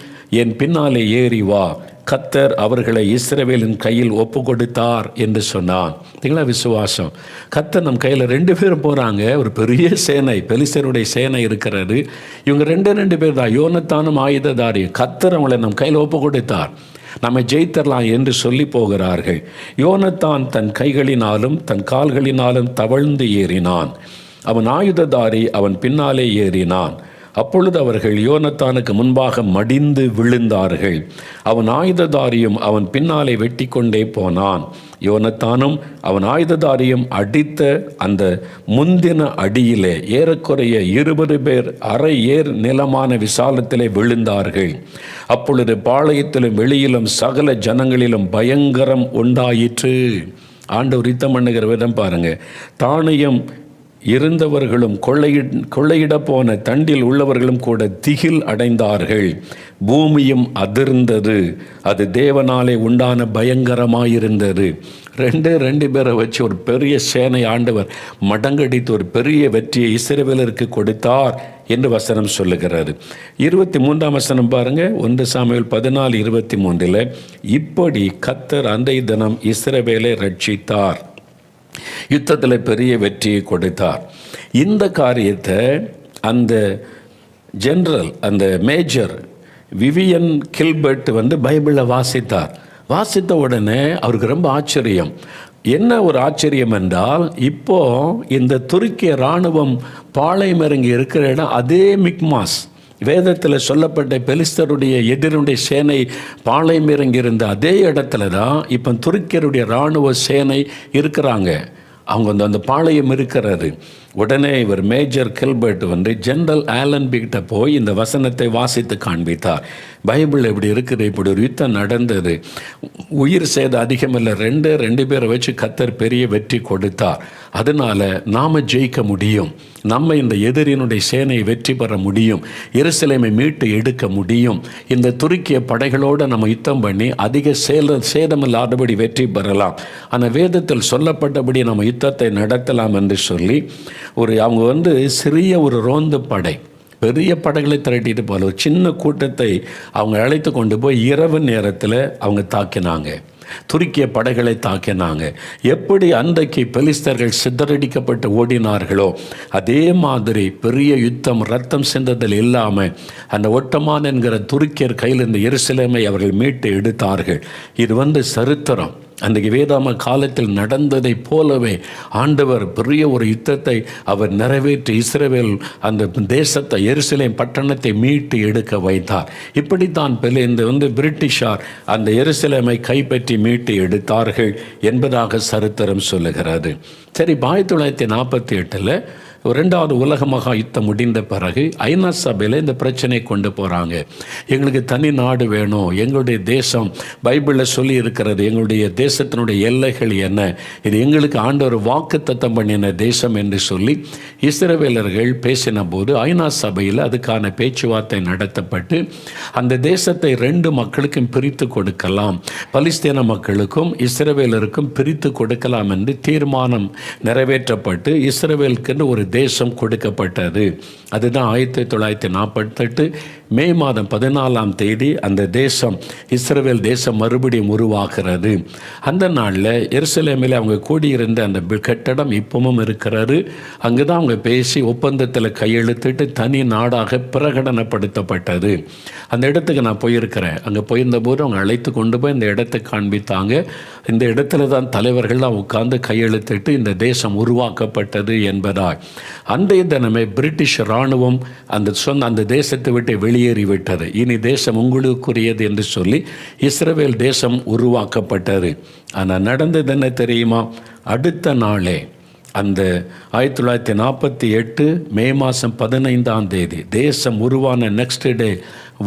என் பின்னாலே ஏறி வா, கர்த்தர் அவர்களை இஸ்ரவேலின் கையில் ஒப்பு கொடுத்தார் என்று சொன்னான். பார்த்தீங்களா விசுவாசம். கர்த்தர் நம் கையில் 2 பேர் போகிறாங்க. ஒரு பெரிய சேனை, பெலிஸ்தருடைய சேனை இருக்கிறது. இவங்க 2 பேர் தான், யோனத்தானும் ஆயுததாரி. கர்த்தர் அவங்களை நம் கையில் ஒப்பு கொடுத்தார், நம்ம ஜெயித்தரலாம் என்று சொல்லி போகிறார்கள். யோனத்தான் தன் கைகளினாலும் தன் கால்களினாலும் தவழ்ந்து ஏறினான். அவன் ஆயுததாரி அவன் பின்னாலே ஏறினான். அப்பொழுது அவர்கள் யோனத்தானுக்கு முன்பாக மடிந்து விழுந்தார்கள். அவன் ஆயுததாரியும் அவன் பின்னாலே வெட்டி கொண்டே போனான். யோனத்தானும் அவன் ஆயுததாரியும் அடித்த அந்த முந்தின அடியிலே ஏறக்குறைய 20 பேர் அரை ஏர் நிலமான விசாலத்திலே விழுந்தார்கள். அப்பொழுது பாளையத்திலும் வெளியிலும் சகல ஜனங்களிலும் பயங்கரம் உண்டாயிற்று. ஆண்டவர் யுத்தம் பண்ணுகிற விதம் பாருங்க. தானியம் இருந்தவர்களும் கொள்ளையிட போன தண்டில் உள்ளவர்களும் கூட திகில் அடைந்தார்கள். பூமியும் அதிர்ந்தது, அது தேவனாலே உண்டான பயங்கரமாயிருந்தது. 2 பேரை வச்சு ஒரு பெரிய சேனை ஆண்டவர் மடங்கடித்து ஒரு பெரிய வெற்றியை இஸ்ரவேலருக்கு கொடுத்தார் என்று வசனம் சொல்லுகிறாரு. 23ஆம் வசனம் பாருங்க, 1 சாமுவேல் 14:23. இப்படி கர்த்தர் அன்றைய தினம் இஸ்ரவேலை ரட்சித்தார், யுத்தத்தில் பெரிய வெற்றியை கொடுத்தார். இந்த காரியத்தை அந்த ஜெனரல், அந்த மேஜர் விவியன் கில்பர்ட் பைபிளில் வாசித்தார். வாசித்த உடனே அவருக்கு ரொம்ப ஆச்சரியம். என்ன ஒரு ஆச்சரியம் என்றால், இப்போ இந்த துருக்கிய இராணுவம் பாளையம் இறங்கி இருக்கிற இடம் அதே மிக்மாஸ். வேதத்தில் சொல்லப்பட்ட பெலிஸ்தருடைய எதிரினுடைய சேனை பாளையம் இறங்கியிருந்த அதே இடத்துல தான் இப்போ துருக்கியருடைய இராணுவ சேனை இருக்கிறாங்க. அவங்க அந்த பாளையம் இருக்கிறாரு. உடனே இவர் மேஜர் கில்பர்ட் ஜெனரல் ஆலன்பிகிட்ட போய் இந்த வசனத்தை வாசித்து காண்பித்தார். பைபிள் இப்படி இருக்குது, இப்படி ஒரு யுத்தம் நடந்தது, உயிர் சேதம் அதிகமில்லை, 2 பேரை வச்சு கர்த்தர் பெரிய வெற்றி கொடுத்தார். அதனால் நாம் ஜெயிக்க முடியும், நம்ம இந்த எதிரினுடைய சேனையை வெற்றி பெற முடியும், எருசலேமை மீட்டு எடுக்க முடியும். இந்த துருக்கிய படைகளோடு நம்ம யுத்தம் பண்ணி அதிக சேதமில்லாதபடி வெற்றி பெறலாம். ஆனால் வேதத்தில் சொல்லப்பட்டபடி நம்ம யுத்தத்தை நடத்தலாம் என்று சொல்லி அவங்க சிறிய ஒரு ரோந்து படை, பெரிய படைகளை திரட்டிட்டு போல ஒரு சின்ன கூட்டத்தை அவங்க அழைத்து கொண்டு போய் இரவு நேரத்தில் அவங்க தாக்கினாங்க, துருக்கிய படைகளை தாக்கினாங்க. எப்படி அன்றைக்கு பெலிஸ்தர்கள் சிதறடிக்கப்பட்டு ஓடினார்களோ அதே மாதிரி பெரிய யுத்தம், ரத்தம் சிந்ததில் இல்லாமல் அந்த ஒட்டமான் என்கிற துருக்கியர் கையில் இந்த எருசலேமை அவர்கள் மீட்டு எடுத்தார்கள். இது சரித்திரம். அன்றைக்கு வேதாம காலத்தில் நடந்ததை போலவே ஆண்டவர் பெரிய ஒரு யுத்தத்தை அவர் நிறைவேற்றி இஸ்ரவேல் அந்த தேசத்தை, எருசலேம் பட்டணத்தை மீட்டு எடுக்க வைத்தார். இப்படித்தான் இந்த பிரிட்டிஷார் அந்த எருசலேமை கைப்பற்றி மீட்டு எடுத்தார்கள் என்பதாக சரித்திரம் சொல்லுகிறது. சரி, 1948 2வது உலக மகா யுத்தம் முடிந்த பிறகு ஐநா சபையில் இந்த பிரச்சனையை கொண்டு போகிறாங்க. எங்களுக்கு தனி நாடு வேணும், எங்களுடைய தேசம் பைபிளில் சொல்லி இருக்கிறது, எங்களுடைய தேசத்தினுடைய எல்லைகள் என்ன, இது எங்களுக்கு ஆண்டவர் வாக்குத்தத்தம் பண்ணின தேசம் என்று சொல்லி இஸ்ரவேலர்கள் பேசின போது ஐநா சபையில் அதுக்கான பேச்சுவார்த்தை நடத்தப்பட்டு அந்த தேசத்தை 2 மக்களுக்கும் பிரித்து கொடுக்கலாம், பலிஸ்தீன மக்களுக்கும் இஸ்ரவேலருக்கும் பிரித்து கொடுக்கலாம் என்று தீர்மானம் நிறைவேற்றப்பட்டு இஸ்ரவேலுக்கு ஒரு தேசம் கொடுக்கப்பட்டது. அதுதான் 1948 மே மாதம் 14 அந்த தேசம், இஸ்ரவேல் தேசம் மறுபடியும் உருவாகிறது. அந்த நாளில் எருசலேமில் அவங்க கூடியிருந்த அந்த கட்டடம் இப்பவும் இருக்கிறது. அங்கே தான் அவங்க பேசி ஒப்பந்தத்தில் கையெழுத்திட்டு தனி நாடாக பிரகடனப்படுத்தப்பட்டது. அந்த இடத்துக்கு நான் போயிருக்கிறேன். அங்கே போயிருந்தபோது அவங்க அழைத்து கொண்டு போய் இந்த இடத்தை காண்பித்தாங்க. இந்த இடத்துல தான் தலைவர்கள்லாம் உட்கார்ந்து கையெழுத்திட்டு இந்த தேசம் உருவாக்கப்பட்டது என்பதால் அன்றைய தினமே பிரிட்டிஷ் இராணுவம் அந்த தேசத்தை விட்டு வெளியேறிவிட்டது. இனி தேசம் உங்களுக்குரியது என்று சொல்லி இஸ்ரவேல் தேசம் உருவாக்கப்பட்டது. ஆனால் நடந்தது என்ன தெரியுமா? அடுத்த நாளே அந்த 1948 மே மாதம் 15 தேசம் உருவான நெக்ஸ்ட் டே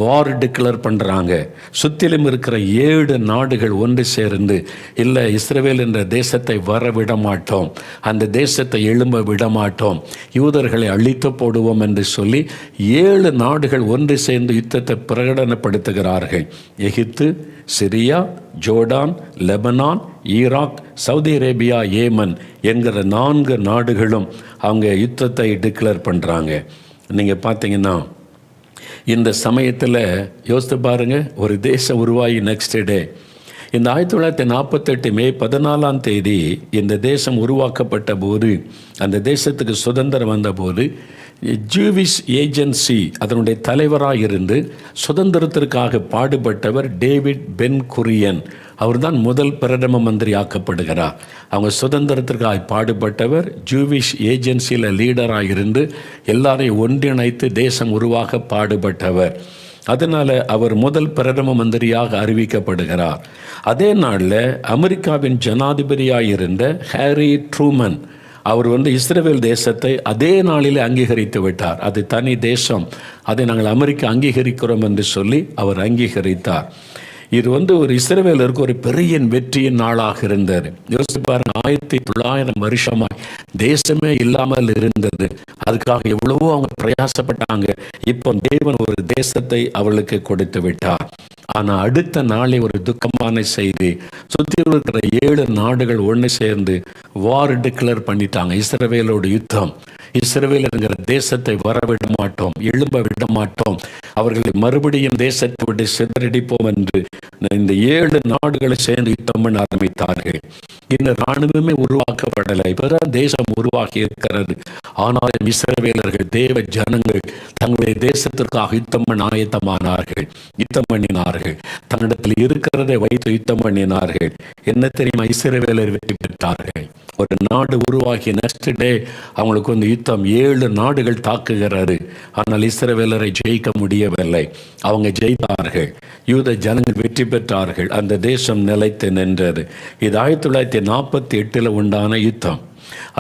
வார் டிக்ளேர் பண்ணுறாங்க. சுற்றிலும் இருக்கிற 7 நாடுகள் ஒன்று சேர்ந்து, இல்லை இஸ்ரவேல் என்ற தேசத்தை வர விட மாட்டோம், அந்த தேசத்தை எழும்ப விட மாட்டோம், யூதர்களை அழித்து போடுவோம் என்று சொல்லி 7 நாடுகள் ஒன்று சேர்ந்து யுத்தத்தை பிரகடனப்படுத்துகிறார்கள். Egypt, Syria, Jordan, Lebanon, Iraq, Saudi Arabia, Yemen என்கிற 4 நாடுகளும் அவங்க யுத்தத்தை டிக்ளேர் பண்ணுறாங்க. நீங்கள் பார்த்தீங்கன்னா இந்த சமயத்தில் யோசித்து பாருங்கள், ஒரு தேசம் உருவாகி நெக்ஸ்ட் டே இந்த 1948 மே 14 இந்த தேசம் உருவாக்கப்பட்ட போது, அந்த தேசத்துக்கு சுதந்திரம் வந்தபோது ஜூவிஷ் ஏஜென்சி அதனுடைய தலைவராக இருந்து சுதந்திரத்திற்காக பாடுபட்டவர் டேவிட் பென் குரியன். அவர் தான் முதல் பிரதம மந்திரி ஆக்கப்படுகிறார். அவங்க சுதந்திரத்திற்காக பாடுபட்டவர், ஜூவிஷ் ஏஜென்சியில் லீடராக இருந்து எல்லாரையும் ஒன்றிணைத்து தேசம் உருவாக பாடுபட்டவர். அதனால் அவர் முதல் பிரதம மந்திரியாக அறிவிக்கப்படுகிறார். அதே நாளில் அமெரிக்காவின் ஜனாதிபதியாக இருந்த ஹாரி ட்ரூமன் அவர் இஸ்ரவேல் தேசத்தை அதே நாளில் அங்கீகரித்து விட்டார். அது தனி தேசம், அதை நாங்கள் அமெரிக்கா அங்கீகரிக்கிறோம் என்று சொல்லி அவர் அங்கீகரித்தார். இது ஒரு இஸ்ரவேலருக்கு ஒரு பெரிய வெற்றியின் நாளாக இருந்தது. யோசித்து பாருங்க, 1900 வருஷமாய் தேசமே இல்லாமல் இருந்தது. அதுக்காக எவ்வளவோ அவங்க பிரயாசப்பட்டாங்க. இப்போ தேவன் ஒரு தேசத்தை அவளுக்கு கொடுத்து விட்டார். ஆனால் அடுத்த நாளே ஒரு துக்கமான செய்தி, சுற்றி இருக்கிற 7 நாடுகள் ஒன்று சேர்ந்து வார் டிக்ளேர் பண்ணிட்டாங்க. இஸ்ரவேலோட யுத்தம், இஸ்ரவேல் என்கிற தேசத்தை வரவிட மாட்டோம், எழும்ப விட மாட்டோம், அவர்களை மறுபடியும் தேசத்தை விட்டு சிதறடிப்போம் என்று இந்த 7 நாடுகளை சேர்ந்து யுத்தம் பண்ண ஆரம்பித்தார்கள். இந்த இராணுவமே உருவாக்கப்படலை, இப்பதான் தேசம் உருவாக்கி இருக்கிறது. ஆனாலும் இஸ்ரவேலர்கள், தேவ ஜனங்கள் தங்களுடைய தேசத்திற்காக யுத்தம் பண்ண ஆயத்தமானார்கள், யுத்தம் பண்ணினார்கள், தன்னிடத்தில் இருக்கிறதை வைத்து யுத்தம் பண்ணினார்கள். என்ன தெரியுமா? இஸ்ரவேலர் வெற்றி பெற்றார்கள். ஒரு நாடு உருவாக்கி நெக்ஸ்ட் டே அவங்களுக்கு யுத்தம் 7 நாடுகள் தாக்குகிறது. ஆனால் இஸ்ரவேலரை ஜெயிக்க முடியவில்லை. அவங்க ஜெயித்தார்கள், யூத ஜனங்கள் வெற்றி பெற்றார்கள், அந்த தேசம் நிலைத்து நின்றது. இது 1948 உண்டான யுத்தம்.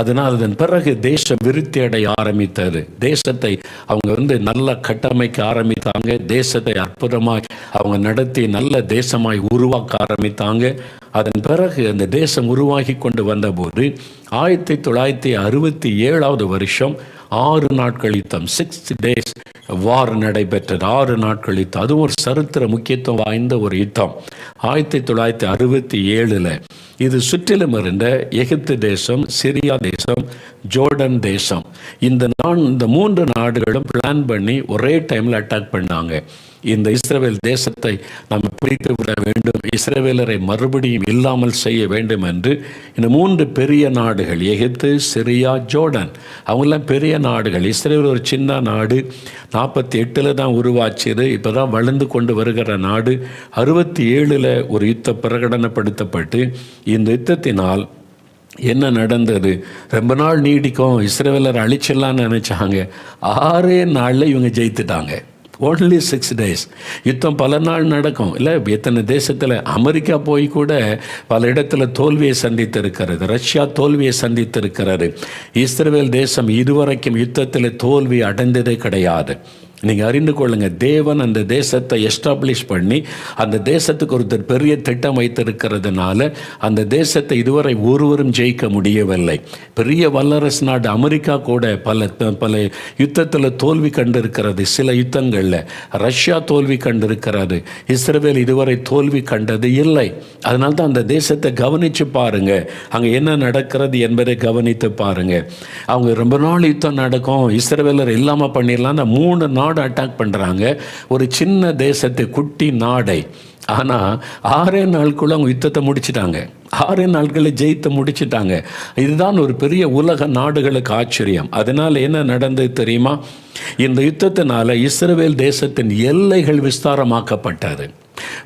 அதனால் அதன் பிறகு தேசம் விருத்தி அடைய ஆரம்பித்தது. தேசத்தை அவங்க நல்ல கட்டமைக்க ஆரம்பித்தாங்க. தேசத்தை அற்புதமாய் அவங்க நடத்தி நல்ல தேசமாய் உருவாக்க ஆரம்பித்தாங்க. அதன் பிறகு அந்த தேசம் உருவாகி கொண்டு வந்தபோது 1967 வருஷம் 6 நாட்கள் யுத்தம், 6 days வார் நடைபெற்றது. 6 நாட்கள் யுத்தம். அதுவும் ஒரு சரித்திர முக்கியத்துவம் வாய்ந்த ஒரு யுத்தம். 1967 இது சுற்றிலும் இருந்த எகிப்து தேசம், சிரியா தேசம், ஜோர்டன் தேசம், இந்த 3 நாடுகளும் பிளான் பண்ணி ஒரே டைமில் அட்டாக் பண்ணாங்க. இந்த இஸ்ரவேல் தேசத்தை நம்ம பிரித்து விட வேண்டும், இஸ்ரவேலரை மறுபடியும் இல்லாமல் செய்ய வேண்டும் என்று இந்த 3 பெரிய நாடுகள், எகிப்து, சிரியா, ஜோர்டன், அவங்களாம் பெரிய நாடுகள். இஸ்ரவேல் ஒரு சின்ன நாடு, 48 தான் உருவாச்சுது. இப்போ தான் வளர்ந்து கொண்டு வருகிற நாடு. 67 ஒரு யுத்தம் பிரகடனப்படுத்தப்பட்டு, இந்த யுத்தத்தினால் என்ன நடந்தது? ரொம்ப நாள் நீடிக்கும், இஸ்ரவேலர் அழிச்சிடலான்னு நினச்சாங்க. 6 நாளில் இவங்க ஜெயித்துட்டாங்க. only 6 days. யுத்தம் பல நாள் நடக்கும் இல்லை? எத்தனை தேசத்தில், அமெரிக்கா போய் கூட பல இடத்துல தோல்வியை சந்தித்திருக்கிறது. ரஷ்யா தோல்வியை சந்தித்திருக்கிறது. இஸ்ரவேல் தேசம் இதுவரைக்கும் யுத்தத்தில் தோல்வி அடைந்ததே கிடையாது. நீங்கள் அறிந்து கொள்ளுங்க, தேவன் அந்த தேசத்தை எஸ்டாப்ளிஷ் பண்ணி அந்த தேசத்துக்கு ஒருத்தர் பெரிய திட்டம் வைத்திருக்கிறதுனால அந்த தேசத்தை இதுவரை ஒருவரும் ஜெயிக்க முடியவில்லை. பெரிய வல்லரசு நாடு அமெரிக்கா கூட பல யுத்தத்தில் தோல்வி கண்டிருக்கிறது. சில யுத்தங்களில் ரஷ்யா தோல்வி கண்டிருக்கிறது. இஸ்ரவேல் இதுவரை தோல்வி கண்டது இல்லை. அதனால தான் அந்த தேசத்தை கவனித்து பாருங்க, அங்கே என்ன நடக்கிறது என்பதை கவனித்து பாருங்க. அவங்க ரொம்ப நாள் யுத்தம் நடக்கும், இஸ்ரவேலர் இல்லாமல் பண்ணிடலாம். அந்த 3 நாடு அட்டாக் பண்ணுறாங்க, ஒரு சின்ன தேசத்தை, குட்டி நாடை. ஆனால் 6 நாளுக்குள்ள அவங்க யுத்தத்தை முடிச்சிட்டாங்க. 6 நாட்களில் ஜெயித்து முடிச்சிட்டாங்க. இதுதான் ஒரு பெரிய உலக நாடுகளுக்கு ஆச்சரியம். அதனால் என்ன நடந்தது தெரியுமா? இந்த யுத்தத்தினால இஸ்ரவேல் தேசத்தின் எல்லைகள் விஸ்தாரமாக்கப்பட்டது.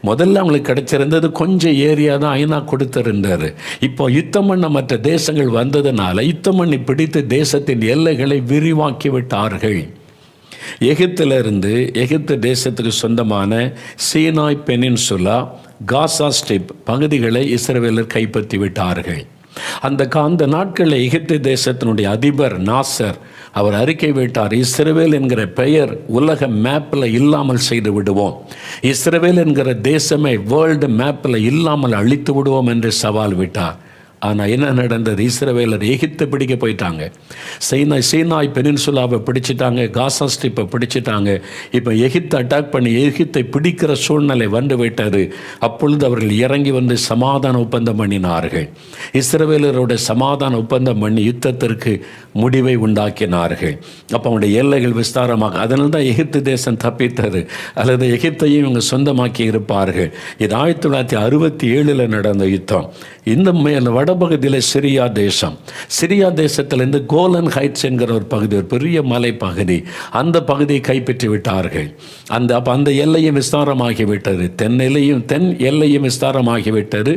முதல்ல அவங்களுக்கு கிடைச்சிருந்தது கொஞ்சம் ஏரியா தான் ஐநா கொடுத்திருந்தாரு. இப்போ யுத்தம் பண்ண மற்ற தேசங்கள் வந்ததுனால யுத்தம் பண்ணி பிடித்து தேசத்தின் எல்லைகளை விரிவாக்கி விட்டார்கள். எகிப்திலிருந்து எகிப்து தேசத்துக்கு சொந்தமான சீனாய் பெனின்சுலா, காசா ஸ்ட்ரிப் பகுதிகளை இஸ்ரவேலர் கைப்பற்றி விட்டார்கள். அந்த நாட்களில் எகிப்து தேசத்தினுடைய அதிபர் நாசர் அவர் அறிக்கை விட்டார், இஸ்ரவேல் என்கிற பெயர் உலக மேப்பில் இல்லாமல் செய்து விடுவோம், இஸ்ரவேல் என்கிற தேசமே வேர்ல்டு மேப்பில் இல்லாமல் அழித்து விடுவோம் என்று சவால் விட்டார். ஆனால் என்ன நடந்தது? இஸ்ரவேலர் எகிப்தை பிடிக்க போயிட்டாங்க. சீனாய் பெனின்சுலாவை பிடிச்சிட்டாங்க, காசா ஸ்ட்ரிப்பை பிடிச்சிட்டாங்க. இப்போ எகிப்தை அட்டாக் பண்ணி எகிப்தை பிடிக்கிற சூழ்நிலை வந்து விட்டது. அப்பொழுது அவர்கள் இறங்கி வந்து சமாதான ஒப்பந்தம் பண்ணினார்கள். இஸ்ரவேலரோட சமாதான ஒப்பந்தம் பண்ணி யுத்தத்திற்கு முடிவை உண்டாக்கினார்கள். அப்போ அவங்களுடைய எல்லைகள் விஸ்தாரமாக, அதனால தான் எகிப்து தேசம் தப்பித்தது, அல்லது எகிப்தையும் இவங்க சொந்தமாக்கி இருப்பார்கள். இது 1967 நடந்த யுத்தம். இந்த வடபகுதியில் சிரியா தேசத்திலிருந்து கோலன் ஹைட்ஸ் என்கிற ஒரு பகுதி, ஒரு பெரிய மலை பகுதி, அந்த பகுதியை கைப்பற்றி விட்டார்கள். அந்த எல்லையும் விஸ்தாரமாகிவிட்டது. தென் எல்லையும் விஸ்தாரமாகிவிட்டது,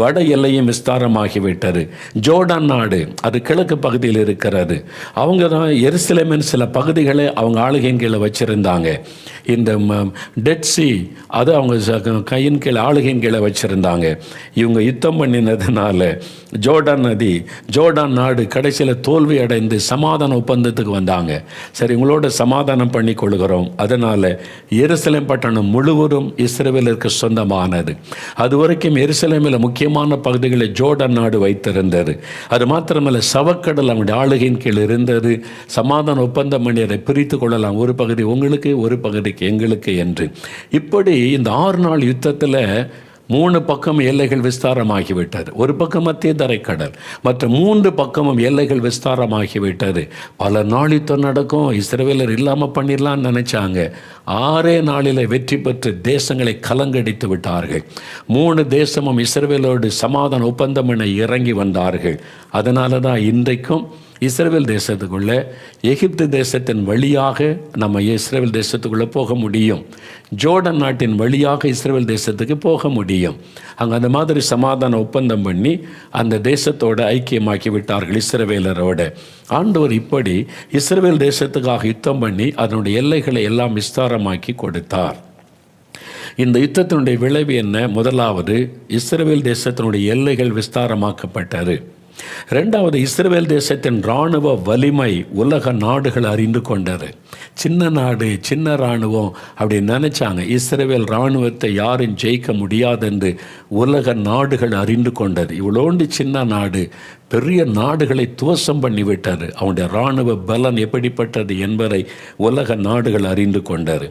வட எல்லையும் விஸ்தாரமாகிவிட்டது. ஜோர்டான் நாடு அது கிழக்கு பகுதியில் இருக்கிறது. அவங்க தான் எருசலேமின் சில பகுதிகளை அவங்க ஆளுகையின் கீழே வச்சிருந்தாங்க. இந்த டெட் சி அது அவங்க கையின் கீழே ஆளுகையின் கீழே வச்சிருந்தாங்க. இவங்க யுத்தம் பண்ணினதுனால ஜோர்டான் நாடு கடைசியில் தோல்வி அடைந்து சமாதான ஒப்பந்தத்துக்கு வந்தாங்க. சரி, உங்களோட சமாதானம் பண்ணி கொள்கிறோம். அதனால் எருசலேம் பட்டணம் முழுவதும் இஸ்ரவேலுக்கு சொந்தமானது. அது வரைக்கும் எருசலேமில் முக்கியமான பகுதிகளை ஜோர்டான் நாடு வைத்திருந்தது. அது மாத்திரமல்ல, சவக்கடல் அவங்களுடைய ஆளுகையின் கீழ் இருந்தது. சமாதான ஒப்பந்தம் பண்ணி அதை பிரித்து கொள்ளலாம், ஒரு பகுதி உங்களுக்கு, ஒரு பகுதிக்கு எங்களுக்கு என்று. இப்படி இந்த 6 நாள் யுத்தத்தில் 3 பக்கம் எல்லைகள் விஸ்தாரமாகிவிட்டது. ஒரு பக்கம் மத்திய தரைக்கடல், மற்ற 3 பக்கமும் எல்லைகள் விஸ்தாரமாகிவிட்டது. பல நாள் யுத்தம் நடக்கும், இஸ்ரவேலர் இல்லாமல் பண்ணிடலான்னு நினைச்சாங்க. 6 நாளில் வெற்றி பெற்று தேசங்களை கலங்கடித்து விட்டார்கள். 3 தேசமும் இஸ்ரவேலோடு சமாதான ஒப்பந்தம் என இறங்கி வந்தார்கள். அதனால தான் இன்றைக்கும் இஸ்ரவேல் தேசத்துக்குள்ளே எகிப்து தேசத்தின் வழியாக நம்ம இஸ்ரவேல் தேசத்துக்குள்ளே போக முடியும். ஜோர்டன் நாட்டின் வழியாக இஸ்ரவேல் தேசத்துக்கு போக முடியும். அங்கே அந்த மாதிரி சமாதான ஒப்பந்தம் பண்ணி அந்த தேசத்தோடு ஐக்கியமாக்கி விட்டார்கள் இஸ்ரவேலரோடு. ஆண்டவர் இப்படி இஸ்ரவேல் தேசத்துக்காக யுத்தம் பண்ணி அதனுடைய எல்லைகளை எல்லாம் விஸ்தாரமாக்கி கொடுத்தார். இந்த யுத்தத்தினுடைய விளைவு என்ன? முதலாவது, இஸ்ரவேல் தேசத்தினுடைய எல்லைகள் விஸ்தாரமாக்கப்பட்டது. 2வது, இஸ்ரவேல் தேசத்தின் இராணுவ வலிமை உலக நாடுகள் அறிந்து கொண்டது. சின்ன நாடு, சின்ன இராணுவம் அப்படி நினைச்சாங்க. இஸ்ரவேல் இராணுவத்தை யாரும் ஜெயிக்க முடியாது என்று உலக நாடுகள் அறிந்து கொண்டது. இவ்வளோண்டு சின்ன நாடு பெரிய நாடுகளை துவசம் பண்ணிவிட்டார். அவனுடைய இராணுவ பலன் எப்படிப்பட்டது என்பதை உலக நாடுகள் அறிந்து கொண்டார்.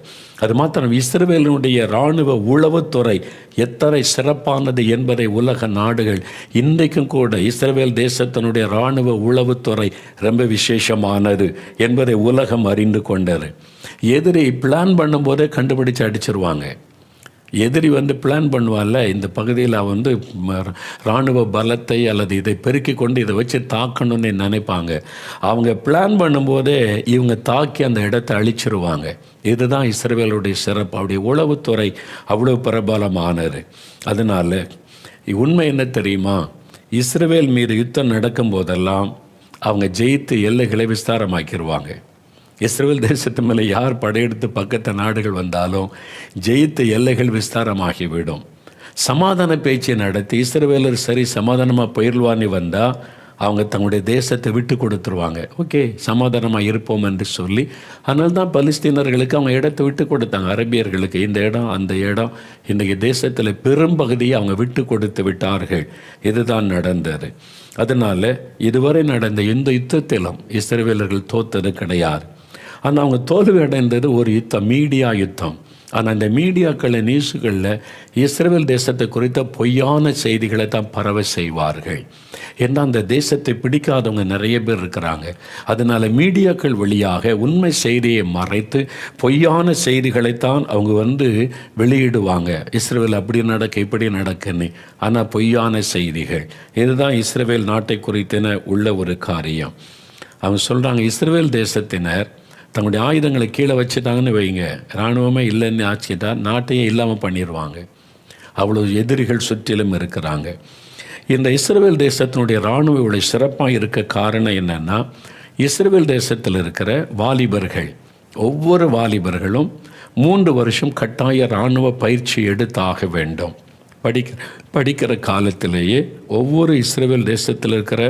அது மாத்திரம் இஸ்ரவேலினுடைய இராணுவ உளவுத்துறை எத்தனை சிறப்பானது என்பதை உலக நாடுகள் இன்றைக்கும் கூட இஸ்ரவேல் தேசத்தினுடைய இராணுவ உளவுத்துறை ரொம்ப விசேஷமானது என்பதை உலகம் அறிந்து கொண்டார். எதிரி பிளான் பண்ணும்போதே கண்டுபிடிச்சு அடிச்சிருவாங்க. எதிரி பிளான் பண்ணுவான்ல, இந்த பகுதியில் இராணுவ பலத்தை அல்லது இதை பெருக்கி கொண்டு இதை வச்சு தாக்கணும்னு நினைப்பாங்க. அவங்க பிளான் பண்ணும்போதே இவங்க தாக்கி அந்த இடத்தை அழிச்சிருவாங்க. இதுதான் இஸ்ரவேலுடைய சிறப்பு. அவருடைய உளவுத்துறை அவ்வளோ பிரபலமானது. அதனால் உண்மை என்ன தெரியுமா, இஸ்ரவேல் மீது யுத்தம் நடக்கும் போதெல்லாம் அவங்க ஜெயித்து எல்லைகளை விஸ்தாரமாக்கிடுவாங்க. இஸ்ரவேல் தேசத்து மேலே யார் படையெடுத்து பக்கத்து நாடுகள் வந்தாலும் ஜெயித்த எல்லைகள் விஸ்தாரமாகிவிடும். சமாதான பேச்சை நடத்தி இஸ்ரவேலர் சரி சமாதானமாக பயிர்வானி வந்தால் அவங்க தங்களுடைய தேசத்தை விட்டு கொடுத்துருவாங்க. ஓகே, சமாதானமாக இருப்போம் என்று சொல்லி. அதனால தான் பலஸ்தீனர்களுக்கு அவங்க இடத்தை விட்டு கொடுத்தாங்க. அரபியர்களுக்கு இந்த இடம் அந்த இடம், இன்றைக்கி தேசத்தில் பெரும்பகுதியை அவங்க விட்டு கொடுத்து விட்டார்கள். இதுதான் நடந்தது. அதனால் இதுவரை நடந்த எந்த யுத்தத்திலும் இஸ்ரவேலர்கள் தோத்தது கிடையாது. ஆனால் அவங்க தோல்வி அடைந்தது ஒரு யுத்தம், மீடியா யுத்தம். ஆனால் அந்த மீடியாக்களில் நியூஸுகளில் இஸ்ரவேல் தேசத்தை குறித்த பொய்யான செய்திகளை தான் பரவ செய்வார்கள். ஏன்னா அந்த தேசத்தை பிடிக்காதவங்க நிறைய பேர் இருக்கிறாங்க. அதனால் மீடியாக்கள் வழியாக உண்மை செய்தியை மறைத்து பொய்யான செய்திகளைத்தான் அவங்க வெளியிடுவாங்க. இஸ்ரவேல் அப்படி நடக்க இப்படி நடக்குன்னு. ஆனால் பொய்யான செய்திகள். இதுதான் இஸ்ரவேல் நாட்டை குறித்தன உள்ள ஒரு காரியம். அவங்க சொல்கிறாங்க, இஸ்ரவேல் தேசத்தினர் தங்களுடைய ஆயுதங்களை கீழே வச்சுட்டாங்கன்னு வைங்க, இராணுவமே இல்லைன்னு ஆச்சுட்டா நாட்டையே இல்லாமல் பண்ணிடுவாங்க. அவ்வளோ எதிரிகள் சுற்றிலும் இருக்கிறாங்க. இந்த இஸ்ரவேல் தேசத்தினுடைய இராணுவ சிறப்பாக இருக்க காரணம் என்னென்னா, இஸ்ரவேல் தேசத்தில் இருக்கிற வாலிபர்கள், ஒவ்வொரு வாலிபர்களும் 3 வருஷம் கட்டாய இராணுவ பயிற்சி எடுத்தாக வேண்டும். படிக்கிற காலத்திலேயே ஒவ்வொரு இஸ்ரவேல் தேசத்தில் இருக்கிற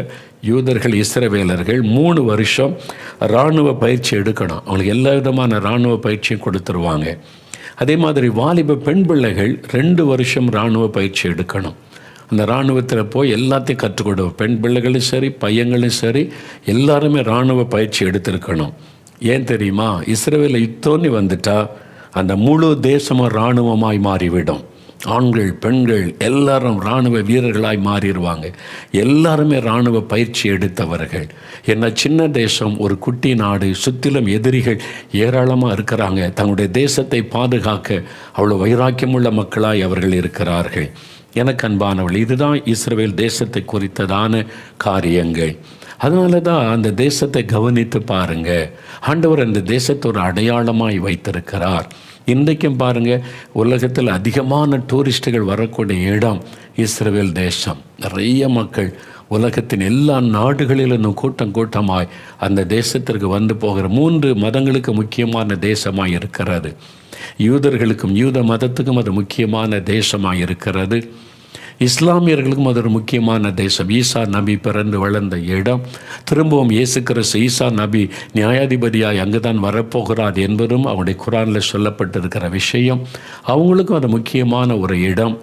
யூதர்கள், இஸ்ரவேலர்கள் 3 வருஷம் இராணுவ பயிற்சி எடுக்கணும். அவங்களுக்கு எல்லா விதமான இராணுவ பயிற்சியும் கொடுத்துருவாங்க. அதே மாதிரி வாலிப பெண் பிள்ளைகள் 2 வருஷம் இராணுவ பயிற்சி எடுக்கணும். அந்த இராணுவத்தில் போய் எல்லாத்தையும் கற்றுக்கொடுவோம். பெண் பிள்ளைகளும் சரி பையங்களும் சரி எல்லாருமே இராணுவ பயிற்சி எடுத்திருக்கணும். ஏன் தெரியுமா, இஸ்ரவேலில் யுத்தம்னு வந்துட்டா அந்த முழு தேசமும் இராணுவமாய் மாறிவிடும். ஆண்கள் பெண்கள் எல்லாரும் இராணுவ வீரர்களாய் மாறிடுவாங்க. எல்லாருமே இராணுவ பயிற்சி எடுத்தவர்கள். என்ன சின்ன தேசம், ஒரு குட்டி நாடு, சுற்றிலும் எதிரிகள் ஏராளமாக இருக்கிறாங்க. தங்களுடைய தேசத்தை பாதுகாக்க அவ்வளோ வைராக்கியமுள்ள மக்களாய் அவர்கள் இருக்கிறார்கள். எனக்கு அன்பானவள், இதுதான் இஸ்ரவேல் தேசத்தை குறித்ததான காரியங்கள். அதனால தான் அந்த தேசத்தை கவனித்து பாருங்க. ஆண்டவர் அந்த தேசத்தை ஒரு அடையாளமாய் வைத்திருக்கிறார். இன்றைக்கும் பாருங்கள், உலகத்தில் அதிகமான டூரிஸ்டுகள் வரக்கூடிய இடம் இஸ்ரவேல் தேசம். நிறைய மக்கள் உலகத்தின் எல்லா நாடுகளிலும் கூட்டம் கூட்டமாய் அந்த தேசத்திற்கு வந்து போகிற 3 மதங்களுக்கு முக்கியமான தேசமாக இருக்கிறது. யூதர்களுக்கும் யூத மதத்துக்கும் அது முக்கியமான தேசமாக இருக்கிறது. இஸ்லாமியர்களுக்கும் அது ஒரு முக்கியமான தேசம். ஈசா நபி பிறந்து வளர்ந்த இடம். திரும்பவும் இயேசு கிறிஸ்து ஈசா நபி நியாயாதிபதியாய் அங்கு தான் வரப்போகிறார் என்பதும் அவருடைய குரானில் சொல்லப்பட்டிருக்கிற விஷயம். அவங்களுக்கும் அது முக்கியமான ஒரு இடம்.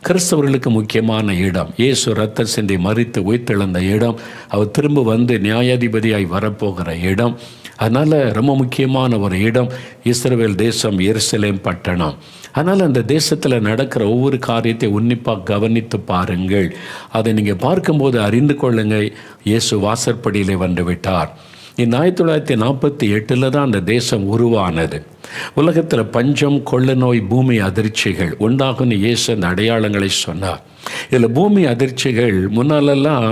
கிறிஸ்தவர்களுக்கு முக்கியமான இடம். இயேசு ரத்தம் சிந்தி மரித்து உயிர்த்தெழுந்த இடம். அவர் திரும்ப வந்து நியாயாதிபதியாய் வரப்போகிற இடம். அதனால் ரொம்ப முக்கியமான ஒரு இடம் இஸ்ரவேல் தேசம், எருசலேம் பட்டணம். அதனால் அந்த தேசத்தில் நடக்கிற ஒவ்வொரு காரியத்தை உன்னிப்பாக கவனித்து பாருங்கள். அதை நீங்கள் பார்க்கும்போது அறிந்து கொள்ளுங்கள், இயேசு வாசற்படியிலே வந்து விட்டார். 1948 தான் அந்த தேசம் உருவானது. உலகத்தில் பஞ்சம், கொள்ள நோய், பூமி அதிர்ச்சிகள் உண்டாகும்னு இயேசு அந்த அடையாளங்களை சொன்னார். இதில் பூமி அதிர்ச்சிகள் முன்னாலெல்லாம்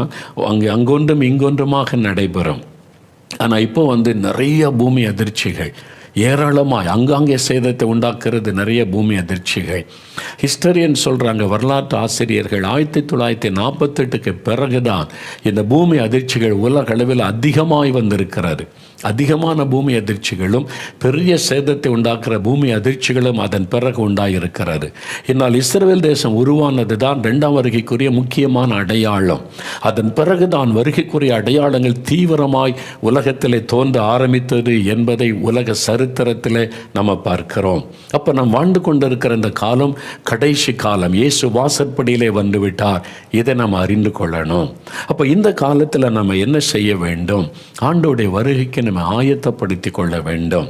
அங்கொன்றும் இங்கொன்றுமாக நடைபெறும். ஆனால் இப்போ நிறைய பூமி அதிர்ச்சிகள் ஏராளமாக அங்காங்கே சேதத்தை உண்டாக்குறது நிறைய பூமி அதிர்ச்சிகள். ஹிஸ்டரியன் சொல்கிறாங்க, வரலாற்று ஆசிரியர்கள் 1948க்கு பிறகுதான் இந்த பூமி அதிர்ச்சிகள் உலக அளவில் அதிகமாய் வந்திருக்கிறது. அதிகமான பூமி அதிர்ச்சிகளும் பெரிய சேதத்தை உண்டாக்குற பூமி அதிர்ச்சிகளும் அதன் பிறகு உண்டாயிருக்கிறது. என்னால் இஸ்ரவேல் தேசம் உருவானது தான் 2ஆம் வருகைக்குரிய முக்கியமான அடையாளம். அதன் பிறகு தான் வருகைக்குரிய அடையாளங்கள் தீவிரமாய் உலகத்திலே தோன்ற ஆரம்பித்தது என்பதை உலக சரித்திரத்தில் நம்ம பார்க்கிறோம். அப்போ நாம் வாழ்ந்து கொண்டிருக்கிற இந்த காலம் கடைசி காலம். இயேசு வாசற்படியிலே வந்து விட்டார். இதை நாம் அறிந்து கொள்ளணும். அப்போ இந்த காலத்தில் நம்ம என்ன செய்ய வேண்டும்? ஆண்டோடைய வருகைக்கு நம்ம ஆயத்தப்படுத்தி கொள்ள வேண்டும்.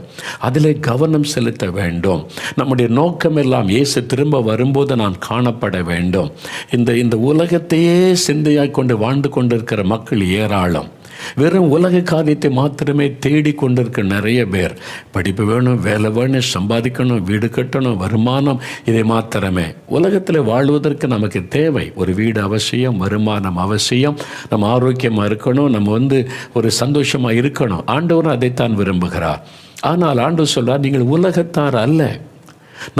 அதில் கவனம் செலுத்த வேண்டும். நம்முடைய நோக்கம் எல்லாம் இயேசு திரும்ப வரும்போது நான் காணப்பட வேண்டும். இந்த உலகத்தையே சிந்தையாய் கொண்டு வாழ்ந்து கொண்டிருக்கிற மக்கள் ஏராளம். வெறும் உலக காரியத்தை மாத்திரமே தேடி கொண்டிருக்க நிறைய பேர். படிப்பு வேணும், வேலை வேணும், சம்பாதிக்கணும், வீடு கட்டணும், வருமானம், இதை மாத்திரமே. உலகத்தில் வாழ்வதற்கு நமக்கு தேவை. ஒரு வீடு அவசியம், வருமானம் அவசியம், நம்ம ஆரோக்கியமாக இருக்கணும், நம்ம ஒரு சந்தோஷமாக இருக்கணும். ஆண்டவர் அதைத்தான் விரும்புகிறார். ஆனால் ஆண்டவர் சொல்றார், நீங்கள் உலகத்தார் அல்ல.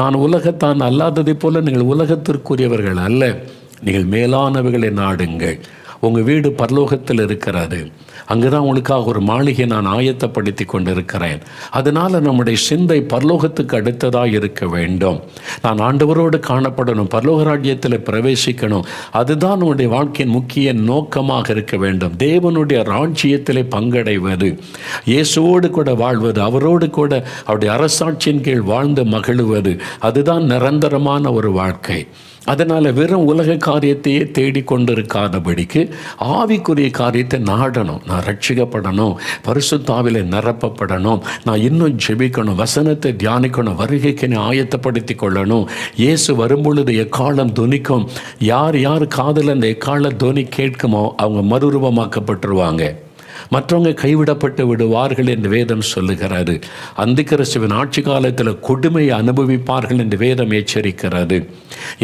நான் உலகத்தான் அல்லாததை போல நீங்கள் உலகத்திற்குரியவர்கள் அல்ல. நீங்கள் மேலானவைகளை நாடுங்கள். உங்கள் வீடு பரலோகத்தில் இருக்கிறது. அங்கே தான் உங்களுக்காக ஒரு மாளிகை நான் ஆயத்தப்படுத்தி கொண்டிருக்கிறேன். அதனால் நம்முடைய சிந்தை பரலோகத்துக்கு அடுத்ததாக இருக்க வேண்டும். நான் ஆண்டவரோடு காணப்படணும், பரலோக ராஜ்யத்தில் பிரவேசிக்கணும். அதுதான் நம்முடைய வாழ்க்கையின் முக்கிய நோக்கமாக இருக்க வேண்டும். தேவனுடைய ராஜ்யத்திலே பங்கடைவது, இயேசுவோடு கூட வாழ்வது, அவரோடு கூட அவருடைய அரசாட்சியின் கீழ் வாழ்ந்து மகிழுவது, அதுதான் நிரந்தரமான ஒரு வாழ்க்கை. அதனால் வெறும் உலக காரியத்தையே தேடிக்கொண்டிருக்காதபடிக்கு ஆவிக்குரிய காரியத்தை நாடணும். நான் ரட்சிக்கப்படணும், பரிசுத்தாவிலே நிரப்பப்படணும், நான் இன்னும் ஜெபிக்கணும், வசனத்தை தியானிக்கணும், வருகைக்கு ஆயத்தப்படுத்தி கொள்ளணும். இயேசு வரும்பொழுது எக்காலம் துணிக்கும். யார் யார் காதில் அந்த எக்கால துணி கேட்குமோ அவங்க மறுரூபமாக்கப்பட்டுருவாங்க. மற்றவங்க கைவிடப்பட்டு விடுவார்கள் என்று வேதம் சொல்லுகிறது. அந்திக்கிறிஸ்துவின் ஆட்சி காலத்தில் கொடுமையை அனுபவிப்பார்கள் என்று வேதம் எச்சரிக்கிறது.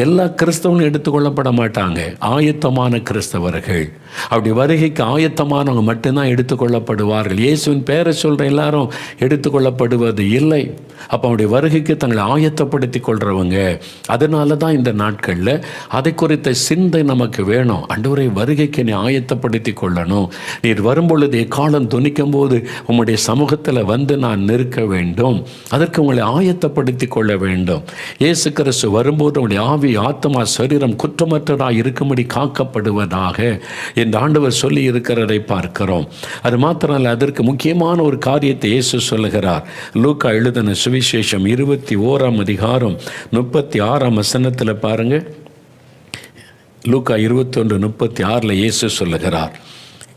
எல்லா கிறிஸ்தவங்களும் எடுத்துக்கொள்ளப்பட மாட்டாங்க. ஆயத்தமான கிறிஸ்தவர்கள், அப்படி வருகைக்கு ஆயத்தமானவங்க மட்டும்தான் எடுத்துக்கொள்ளப்படுவார்கள். இயேசுவின் பேரை சொல்கிற எல்லாரும் எடுத்துக்கொள்ளப்படுவது இல்லை. அப்போ அவருடைய வருகைக்கு தங்களை ஆயத்தப்படுத்தி கொள்கிறவங்க. அதனால தான் இந்த நாட்களில் அதை குறித்த சிந்தை நமக்கு வேணும். ஆண்டவரே, வருகைக்கு நீ ஆயத்தப்படுத்தி கொள்ளணும். நீர் வரும்பொழுது எக்காலம் துணிக்கும் போது உம்முடைய சமூகத்தில் நான் நிற்க வேண்டும். அதற்கு உங்களை ஆயத்தப்படுத்தி கொள்ள வேண்டும். இயேசு கிறிஸ்து வரும்போது உங்களுடைய ஆவி, ஆத்மா, சரீரம் குற்றமற்றதாக இருக்கும்படி காக்கப்படுவதாக இந்த ஆண்டவர் சொல்லி இருக்கிறதை பார்க்கிறோம். அது மாத்திரமல்ல, அதற்கு முக்கியமான ஒரு காரியத்தை இயேசு சொல்லுகிறார். லூக்கா எழுதின சுவிசேஷம் 21 அதிகாரம் 36 வசனத்தில் பாருங்க. லூக்கா 21:36 இயேசு சொல்லுகிறார்,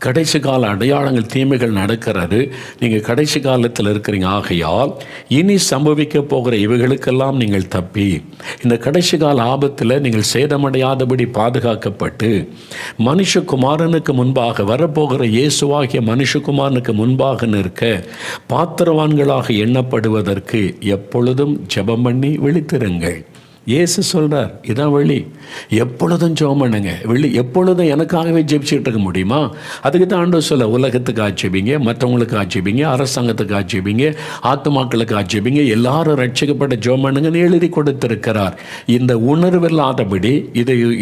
கடைசி கால அடையாளங்கள், தீமைகள் நடக்கிறது. நீங்கள் கடைசி காலத்தில் இருக்கிறீங்க. ஆகையால் இனி சம்பவிக்க போகிற இவைகளுக்கெல்லாம் நீங்கள் தப்பி இந்த கடைசி கால ஆபத்தில் நீங்கள் சேதமடையாதபடி பாதுகாக்கப்பட்டு மனுஷகுமாரனுக்கு முன்பாக வரப்போகிற இயேசுவாகிய மனுஷகுமாரனுக்கு முன்பாக நிற்க பாத்திரவான்களாக எண்ணப்படுவதற்கு எப்பொழுதும் ஜெபம் பண்ணி விழித்திருங்கள். இயேசு சொல்கிறார், இதான் வழி. எப்பொழுதும் ஜெபம் பண்ணுங்க. எப்பொழுதும் எனக்காகவே ஜெபிச்சுட்டு இருக்க முடியுமா? அதுக்கு தான் ஆண்டவர் சொல்ல, உலகத்துக்கு ஆட்சேபிங்க, மற்றவங்களுக்கு ஆட்சேபிங்க, அரசாங்கத்துக்கு ஆட்சேபிங்க, ஆத்துமாக்களுக்கு ஆட்சேபிங்க, எல்லாரும் ரட்சிக்கப்பட்ட ஜெபம் பண்ணுங்கன்னு எழுதி கொடுத்திருக்கிறார். இந்த உணர்வில்லாதபடி,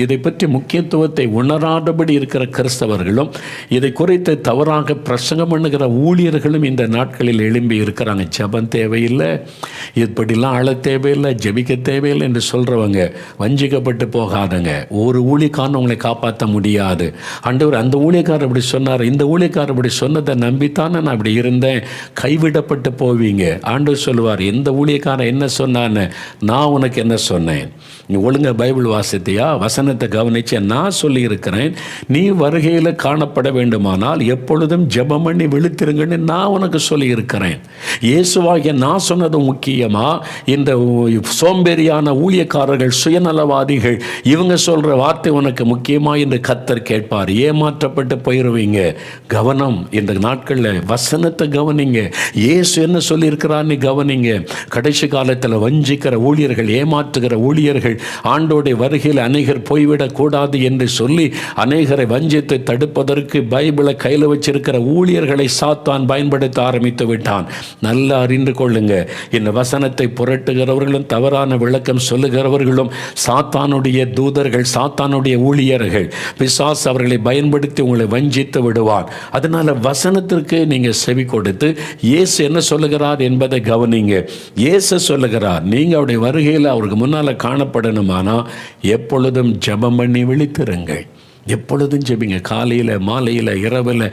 இதை பற்றி முக்கியத்துவத்தை உணராதபடி இருக்கிற கிறிஸ்தவர்களும், இதை குறித்து தவறாக பிரசங்கம் பண்ணுகிற ஊழியர்களும் இந்த நாட்களில் எழும்பி இருக்கிறாங்க. ஜெபம் தேவையில்லை, இப்படிலாம் அழ தேவையில்லை, ஜெபிக்க தேவையில்லை என்று சொல்கிறவங்க வஞ்சிக்கப்பட்டு போகாதுங்க. ஒரு ஊழியக்காரன் உங்களை காப்பாற்ற முடியாது. ஆண்டவர் அந்த ஊழியக்காரர் இப்படி சொன்னார், இந்த ஊழியக்காரர் இப்படி சொன்னதை நம்பித்தானே நான் இப்படி இருந்தேன், கைவிடப்பட்டு போவீங்க. ஆண்டவர் சொல்லுவார், எந்த ஊழியக்காரன் என்ன சொன்னான்னு, நான் உனக்கு என்ன சொன்னேன்? நீ ஒழுங்க பைபிள் வாசித்தியா? வசனத்தை கவனிச்சு நான் சொல்லியிருக்கிறேன். நீ வருகையில் காணப்பட வேண்டுமானால் எப்பொழுதும் ஜெபம் பண்ணி விழித்திருங்கன்னு நான் உனக்கு சொல்லியிருக்கிறேன். இயேசுவாகிய நான் சொன்னது முக்கியமா? இந்த சோம்பேறியான ஊழியக்காரர்கள், சுயநலவாதிகள், இவங்க சொல்கிற வார்த்தை உனக்கு முக்கியமா என்று கர்த்தர் கேட்பார். ஏமாற்றப்பட்டு போயிடுவீங்க. கவனம். இந்த நாட்களில் வசனத்தை கவனிங்க. இயேசு என்ன சொல்லியிருக்கிறான்னு கவனிங்க. கடைசி காலத்தில் வஞ்சிக்கிற ஊழியர்கள், ஏமாற்றுகிற ஊழியர்கள், ஆண்டோடைய வருகையில் அநேகர் போய்விடக்கூடாது என்று சொல்லி அநேகரை வஞ்சித்து தடுப்பதற்கு பைபிளை கையில் வச்சிருக்கிற ஊழியர்களை சாத்தான் பயன்படுத்த ஆரம்பித்து விட்டான். நல்லா அறிந்து கொள்ளுங்க. இந்த வசனத்தை புரட்டுகிறவர்களும், தவறான விளக்கம் சொல்லுகிறவர்களும் சாத்தானுடைய தூதர்கள், சாத்தானுடைய ஊழியர்கள். பிசாசு அவர்களை பயன்படுத்தி உங்களை வஞ்சித்து விடுவான். அதனால வசனத்திற்கு நீங்க செவி கொடுத்து இயேசு என்ன சொல்லுகிறார் என்பதை கவனிங்க. இயேசு சொல்லுகிறார், நீங்க அவருடைய வருகையில் அவருக்கு முன்னால காணப்படணுமானா எப்பொழுதும் ஜெபம் பண்ணி விழித்திருங்கள். எப்பொழுதும் ஜெபிங்க. காலையில், மாலையில், இரவில்,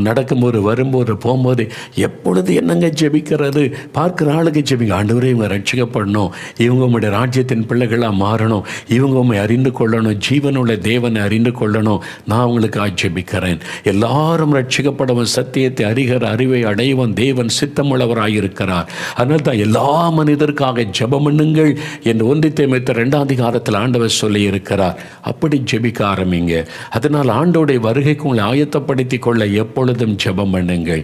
நடக்கும்போது, வரும்போது, போகும்போது எப்பொழுது என்னங்க ஜெபிக்கிறது? பார்க்குற ஆளுக்கு ஜெபிங்க. ஆண்டவரே, இவங்க ரட்சிக்கப்படணும், இவங்க உம்முடைய ராஜ்யத்தின் பிள்ளைகளாக மாறணும், இவங்க உம்மை அறிந்து கொள்ளணும், ஜீவனுள்ள தேவனை அறிந்து கொள்ளணும், நான் அவங்களுக்காக ஜெபிக்கிறேன். எல்லாரும் ரட்சிக்கப்படவும் சத்தியத்தை அறிகிற அறிவை அடையவும் தேவன் சித்தமுள்ளவராயிருக்கிறார். அதனால் தான் எல்லா மனிதருக்காக ஜெபம் பண்ணுங்கள் என்று 1 தீமோத்தேயு 2 அதிகாரத்தில் ஆண்டவர் சொல்லி இருக்கிறார். அப்படி ஜெபிக்க ஆரம்பிங்க. அதனால் ஆண்டோடைய வருகைக்கு உங்களை ஆயத்தப்படுத்தி கொள்ள எப்பொழுதும் ஜெபம் பண்ணுங்கள்.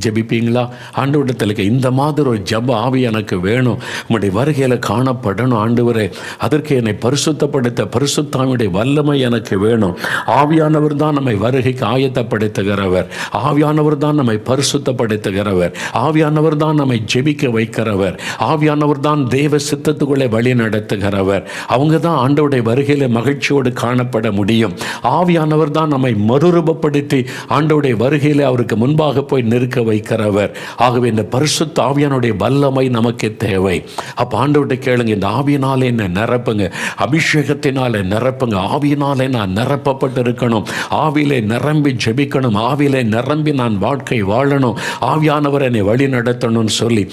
ஜெபிப்பீங்களா? ஆண்டவரிடத்தில் இந்த மாதிரி ஒரு ஜெப ஆவி எனக்கு வேணும், உம்முடைய வருகையில் காணப்படணும் ஆண்டவரே, அதற்கு என்னை பரிசுத்தப்படுத்த பரிசுத்தாவியுடைய வல்லமை எனக்கு வேணும். ஆவியானவர் தான் நம்மை வருகைக்கு ஆயத்தப்படுத்துகிறவர், ஆவியானவர் தான் நம்மை பரிசுத்தப்படுத்துகிறவர், ஆவியானவர் தான் நம்மை ஜெபிக்க வைக்கிறவர், ஆவியானவர் தான் தேவ சித்தத்துக்குள்ளே வழி நடத்துகிறவர். அவங்க தான் ஆண்டவருடைய வருகையில் மகிழ்ச்சியோடு காணப்பட முடியும். ஆவியானவர் தான் நம்மை மறுரூபப்படுத்தி ஆண்டவருடைய வருகையில் அவருக்கு முன்பாக போய் நிற்க வைக்கிறவர். ஆகவே இந்த பரிசுத்த ஆவியானுடைய வல்லமை நமக்கு தேவை. அப்ப ஆண்டவர்கிட்ட கேளுங்க, இந்த ஆவியினாலே என்ன நிரப்புங்க, அபிஷேகத்தினாலே நிரப்புங்க, ஆவியினாலே நான் நிரப்பப்பட்டு இருக்கணும், ஆவியிலே நிரம்பி ஜெபிக்கணும், ஆவியிலே நிரம்பி நான் வாழ்க்கை வாழணும், ஆவியானவர் என்னை வழி நடத்தணும்னு சொல்லி